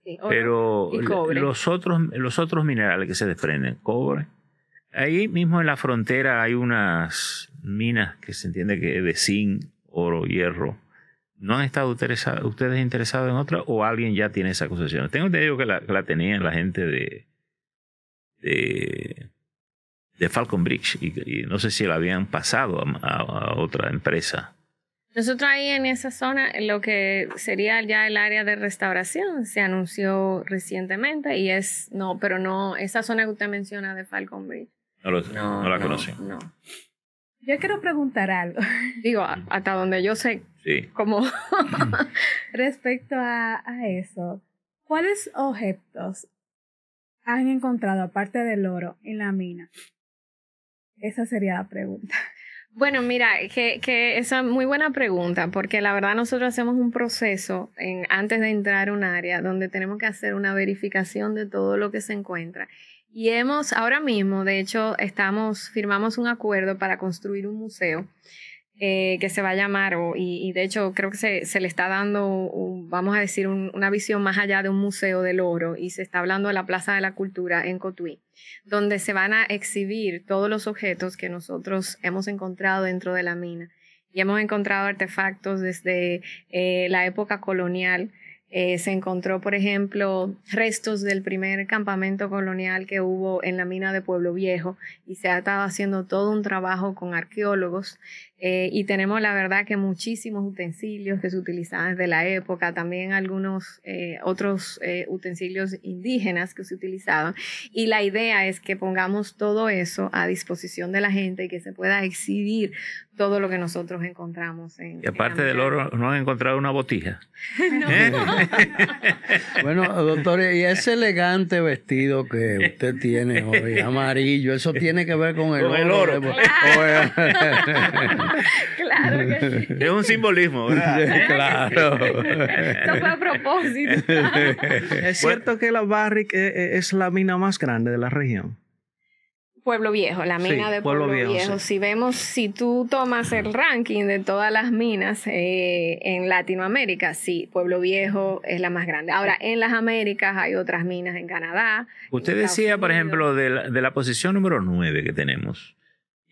Sí, oro, pero y cobre. Los otros minerales que se desprenden, cobre, ahí mismo en la frontera hay unas minas que se entiende que de zinc, oro, hierro. ¿No han estado ustedes interesados en otra o alguien ya tiene esa concesión? Tengo entendido que la tenían la gente de Falcon Bridge y no sé si la habían pasado a otra empresa. Nosotros ahí en esa zona, lo que sería ya el área de restauración, se anunció recientemente y pero no, esa zona que usted menciona de Falcon Bridge. No la conocí. No. Yo quiero preguntar algo. Digo, hasta donde yo sé. Sí. Como respecto a eso, ¿cuáles objetos han encontrado, aparte del oro, en la mina? Esa sería la pregunta. Bueno, mira, que esa es muy buena pregunta, porque la verdad nosotros hacemos un proceso antes de entrar a un área donde tenemos que hacer una verificación de todo lo que se encuentra. Y ahora mismo, de hecho, firmamos un acuerdo para construir un museo que se va a llamar, y de hecho creo que se le está dando, vamos a decir, una visión más allá de un museo del oro, y se está hablando de la Plaza de la Cultura en Cotuí, donde se van a exhibir todos los objetos que nosotros hemos encontrado dentro de la mina. Y hemos encontrado artefactos desde la época colonial, Se encontró, por ejemplo, restos del primer campamento colonial que hubo en la mina de Pueblo Viejo y se ha estado haciendo todo un trabajo con arqueólogos y tenemos la verdad que muchísimos utensilios que se utilizaban desde la época, también algunos otros utensilios indígenas que se utilizaban y la idea es que pongamos todo eso a disposición de la gente y que se pueda exhibir todo lo que nosotros encontramos. Y aparte del oro, ¿no han encontrado una botija? No. Bueno, doctor, y ese elegante vestido que usted tiene hoy, amarillo, ¿eso tiene que ver con el oro? Claro que sí. Es un simbolismo, ¿verdad? Claro. Esto fue a propósito. ¿Es cierto que la Barrick es la mina más grande de la región? Pueblo Viejo, la mina Sí, de Pueblo Viejo. sí. Si tú tomas el ranking de todas las minas en Latinoamérica, sí, Pueblo Viejo es la más grande. Ahora, en las Américas hay otras minas en Canadá. Usted en decía, Estados por Unidos. ejemplo, de la posición número 9 que tenemos.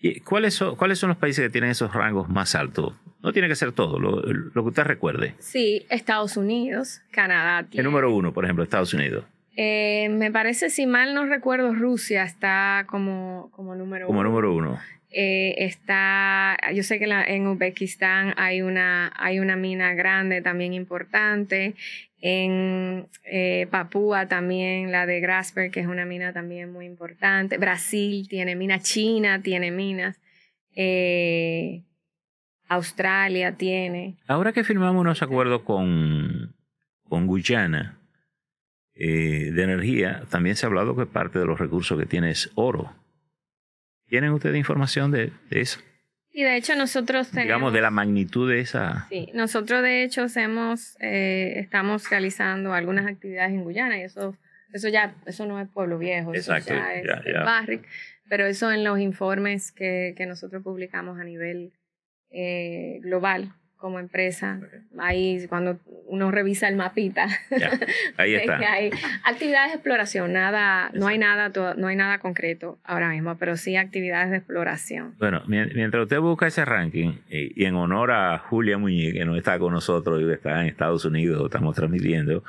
¿Y cuáles son los países que tienen esos rangos más altos? No tiene que ser todo, lo que usted recuerde. Sí, Estados Unidos, Canadá. El número 1, por ejemplo, Estados Unidos. Me parece, si mal no recuerdo, Rusia está como número Como uno. número 1. Yo sé que en Uzbekistán hay una mina grande también importante. En Papúa también, la de Grasberg, que es una mina también muy importante. Brasil tiene minas, China tiene minas. Australia tiene. Ahora que firmamos unos acuerdos con Guyana de energía, también se ha hablado que parte de los recursos que tiene es oro. ¿Tienen ustedes información de eso? Y de hecho nosotros tenemos... Digamos, de la magnitud de esa... Sí, nosotros de hecho estamos realizando algunas actividades en Guyana y eso no es Pueblo Viejo, Exacto, eso ya es Barrick, pero eso en los informes que nosotros publicamos a nivel global como empresa, ahí cuando uno revisa el mapita, Ya, ahí ve está. que hay actividades de exploración, no hay nada concreto ahora mismo, pero sí actividades de exploración. Bueno, mientras usted busca ese ranking, y en honor a Julia Muñiz, que no está con nosotros y que está en Estados Unidos, estamos transmitiendo,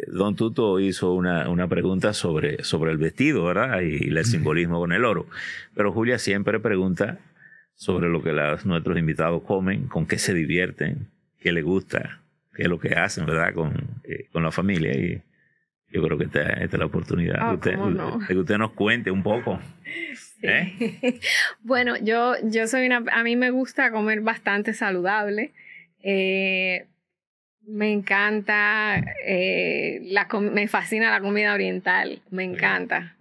Don Tuto hizo una pregunta sobre el vestido, ¿verdad? Y el simbolismo con el oro. Pero Julia siempre pregunta sobre lo que nuestros invitados comen, con qué se divierten, qué les gusta, qué es lo que hacen, ¿verdad? Con la familia. Y yo creo que esta es la oportunidad de que usted nos cuente un poco. Sí. Bueno, yo soy a mí me gusta comer bastante saludable. Me encanta, me fascina la comida oriental, me encanta.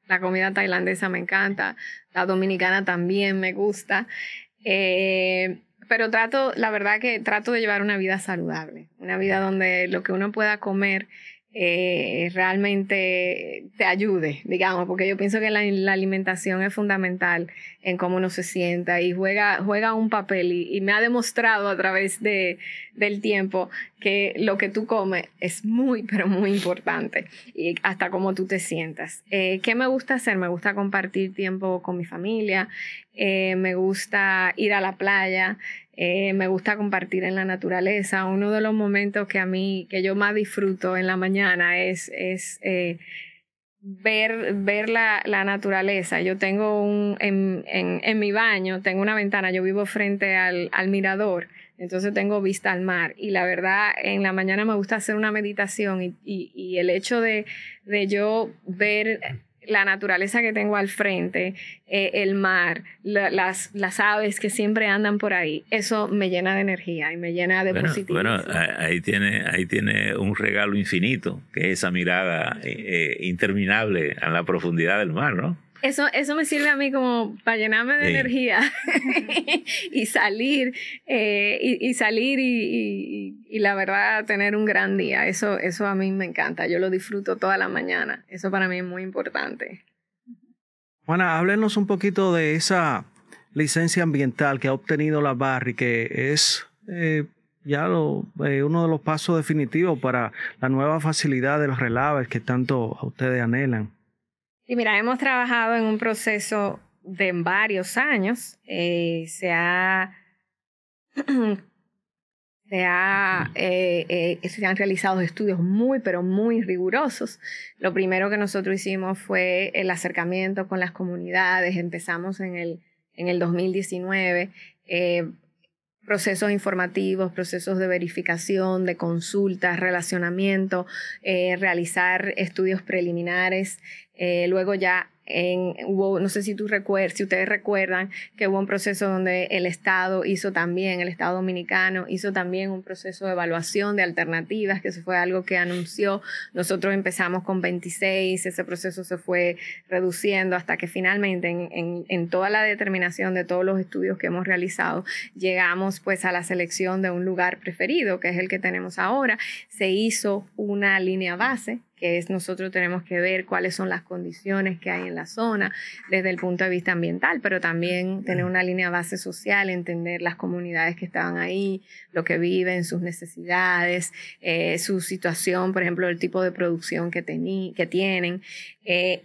La comida tailandesa me encanta, la dominicana también me gusta, pero la verdad que trato de llevar una vida saludable, una vida donde lo que uno pueda comer realmente te ayude, digamos, porque yo pienso que la alimentación es fundamental en cómo uno se sienta y juega un papel y me ha demostrado a través del tiempo que lo que tú comes es muy, pero muy importante y hasta cómo tú te sientas. ¿Qué me gusta hacer? Me gusta compartir tiempo con mi familia, me gusta ir a la playa, me gusta compartir en la naturaleza. Uno de los momentos que yo más disfruto en la mañana es ver la naturaleza. Yo tengo en mi baño, tengo una ventana, yo vivo frente al mirador, entonces tengo vista al mar y la verdad en la mañana me gusta hacer una meditación y el hecho de yo ver la naturaleza que tengo al frente, el mar, las aves que siempre andan por ahí, eso me llena de energía y me llena de positivismo. Bueno, ahí tiene un regalo infinito, que es esa mirada interminable a la profundidad del mar, ¿no? Eso me sirve a mí como para llenarme de energía y salir y la verdad tener un gran día. Eso a mí me encanta. Yo lo disfruto toda la mañana. Eso para mí es muy importante. Juana, háblenos un poquito de esa licencia ambiental que ha obtenido la Barrick, que es uno de los pasos definitivos para la nueva facilidad de los relaves que tanto a ustedes anhelan. Y mira, hemos trabajado en un proceso de varios años. Se ha se han realizado estudios muy, pero muy rigurosos. Lo primero que nosotros hicimos fue el acercamiento con las comunidades. Empezamos en el 2019, procesos informativos, procesos de verificación, de consultas, relacionamiento, realizar estudios preliminares. Luego ya hubo, no sé si ustedes recuerdan que hubo un proceso donde el Estado Dominicano hizo también un proceso de evaluación de alternativas, que eso fue algo que anunció. Nosotros empezamos con 26, ese proceso se fue reduciendo hasta que finalmente en toda la determinación de todos los estudios que hemos realizado, llegamos pues a la selección de un lugar preferido, que es el que tenemos ahora. Se hizo una línea base, que es nosotros tenemos que ver cuáles son las condiciones que hay en la zona desde el punto de vista ambiental, pero también tener una línea base social, entender las comunidades que estaban ahí, lo que viven, sus necesidades, su situación, por ejemplo, el tipo de producción que tienen.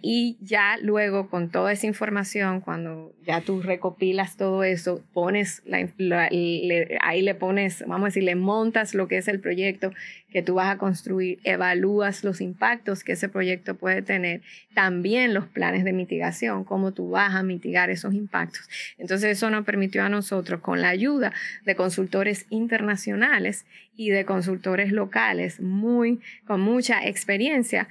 Y ya luego con toda esa información, cuando ya tú recopilas todo eso, pones ahí le pones, vamos a decir, le montas lo que es el proyecto que tú vas a construir, evalúas los impactos que ese proyecto puede tener, también los planes de mitigación, cómo tú vas a mitigar esos impactos. Entonces eso nos permitió a nosotros, con la ayuda de consultores internacionales y de consultores locales con mucha experiencia,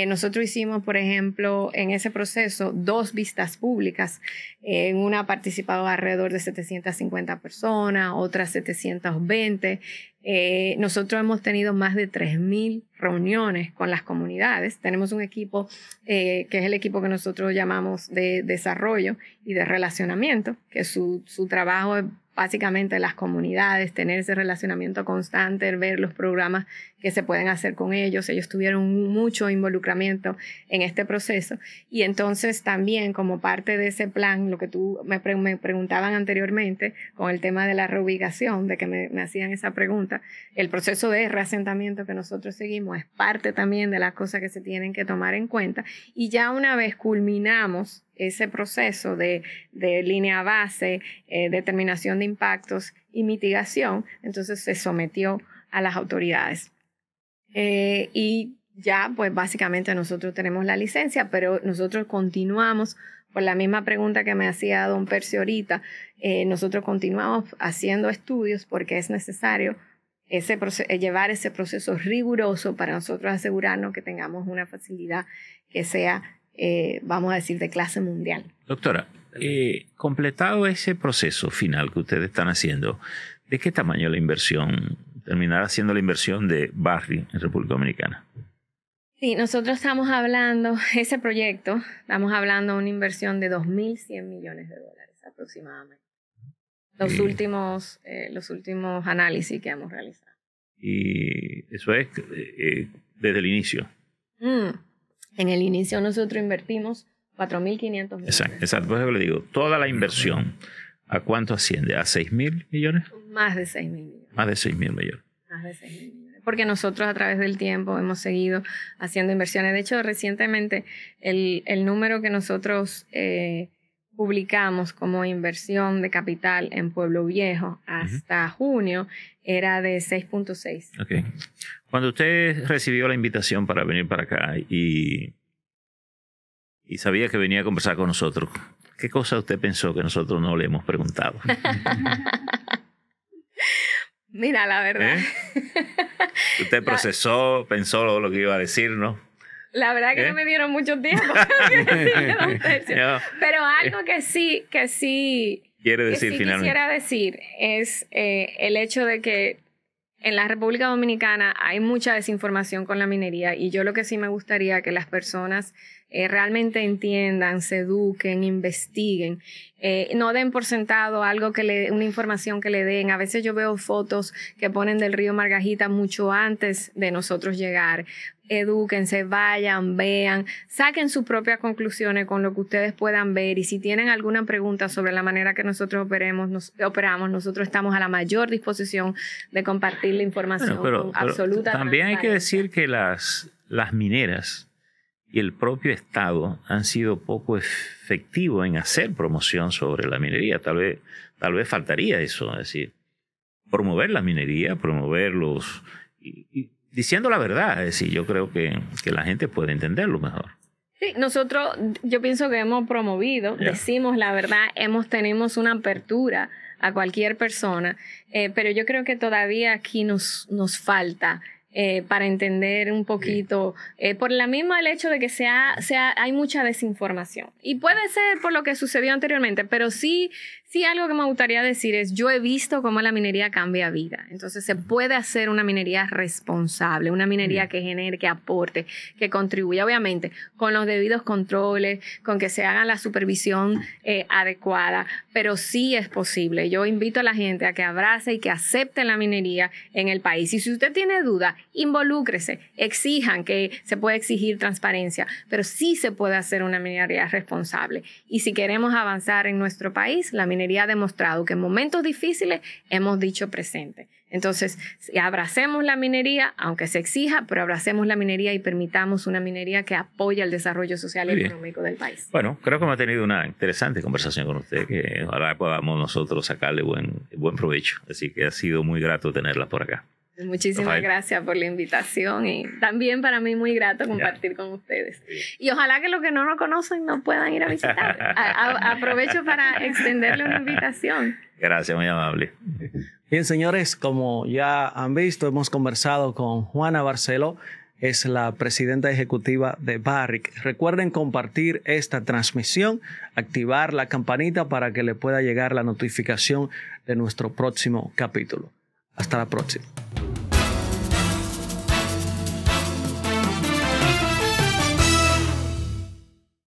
nosotros hicimos, por ejemplo, en ese proceso 2 vistas públicas. En una participado alrededor de 750 personas, otras 720. Nosotros hemos tenido más de 3.000 reuniones con las comunidades. Tenemos un equipo que es el equipo que nosotros llamamos de desarrollo y de relacionamiento, que su trabajo es básicamente las comunidades, tener ese relacionamiento constante, ver los programas que se pueden hacer con ellos. Ellos tuvieron mucho involucramiento en este proceso. Y entonces también, como parte de ese plan, lo que tú me preguntaban anteriormente con el tema de la reubicación, de que me hacían esa pregunta, el proceso de reasentamiento que nosotros seguimos es parte también de las cosas que se tienen que tomar en cuenta. Y ya una vez culminamos ese proceso de línea base, determinación de impactos y mitigación, entonces se sometió a las autoridades. Y ya, pues básicamente nosotros tenemos la licencia, pero nosotros continuamos, por la misma pregunta que me hacía don Percio ahorita, nosotros continuamos haciendo estudios porque es necesario llevar ese proceso riguroso para nosotros asegurarnos que tengamos una facilidad que sea, vamos a decir, de clase mundial. Doctora, completado ese proceso final que ustedes están haciendo, ¿de qué tamaño la inversión, terminar haciendo la inversión de Barrick en República Dominicana? Sí, nosotros estamos hablando, ese proyecto, estamos hablando de una inversión de $2.100 millones aproximadamente. Los últimos análisis que hemos realizado. Y eso es desde el inicio. En el inicio nosotros invertimos 4.500 millones. Exacto. Por eso le digo, toda la inversión, ¿a cuánto asciende? ¿A 6.000 millones? Más de 6.000 millones. Más de 6.000 millones. Más de 6.000 millones. Porque nosotros a través del tiempo hemos seguido haciendo inversiones. De hecho, recientemente el número que nosotros publicamos como inversión de capital en Pueblo Viejo hasta junio era de 6.6. Okay. Cuando usted recibió la invitación para venir para acá y sabía que venía a conversar con nosotros, ¿qué cosa usted pensó que nosotros no le hemos preguntado? Mira, la verdad. Usted procesó, pensó lo que iba a decirnos. La verdad que no me dieron mucho tiempo. Pero algo que sí quiere decir que sí finalmente. Quisiera decir es el hecho de que en la República Dominicana hay mucha desinformación con la minería, y yo lo que sí me gustaría que las personas realmente entiendan, se eduquen, investiguen, no den por sentado una información que le den. A veces yo veo fotos que ponen del río Margajita mucho antes de nosotros llegar. Edúquense, vayan, vean, saquen sus propias conclusiones con lo que ustedes puedan ver, y si tienen alguna pregunta sobre la manera que nosotros operamos, nosotros estamos a la mayor disposición de compartir la información con absoluta también hay que decir que las mineras y el propio Estado han sido poco efectivos en hacer promoción sobre la minería. Tal vez faltaría eso, es decir, promover la minería, promoverlos y diciendo la verdad. Es decir, yo creo que la gente puede entenderlo mejor. Sí, nosotros, yo pienso que hemos promovido, decimos la verdad, tenemos una apertura a cualquier persona, pero yo creo que todavía aquí nos falta para entender un poquito, por la misma el hecho de que hay mucha desinformación. Y puede ser por lo que sucedió anteriormente, pero sí algo que me gustaría decir es, yo he visto cómo la minería cambia vida. Entonces se puede hacer una minería responsable, una minería que genere, que aporte, que contribuya, obviamente, con los debidos controles, con que se haga la supervisión adecuada, pero sí es posible. Yo invito a la gente a que abrace y que acepte la minería en el país. Y si usted tiene duda, involúcrese, exijan, que se puede exigir transparencia, pero sí se puede hacer una minería responsable. Y si queremos avanzar en nuestro país, la minería ha demostrado que en momentos difíciles hemos dicho presente. Entonces, abracemos la minería, aunque se exija, pero abracemos la minería y permitamos una minería que apoye el desarrollo social y económico del país. Bueno, creo que hemos tenido una interesante conversación con usted, que ojalá podamos nosotros sacarle buen provecho. Así que ha sido muy grato tenerla por acá. Muchísimas gracias por la invitación y también para mí muy grato compartir con ustedes. Y ojalá que los que no nos conocen nos puedan ir a visitar. Aprovecho para extenderle una invitación. Gracias, muy amable. Bien, señores, como ya han visto, hemos conversado con Juana Barceló, es la presidenta ejecutiva de Barrick. Recuerden compartir esta transmisión, activar la campanita para que le pueda llegar la notificación de nuestro próximo capítulo. Hasta la próxima.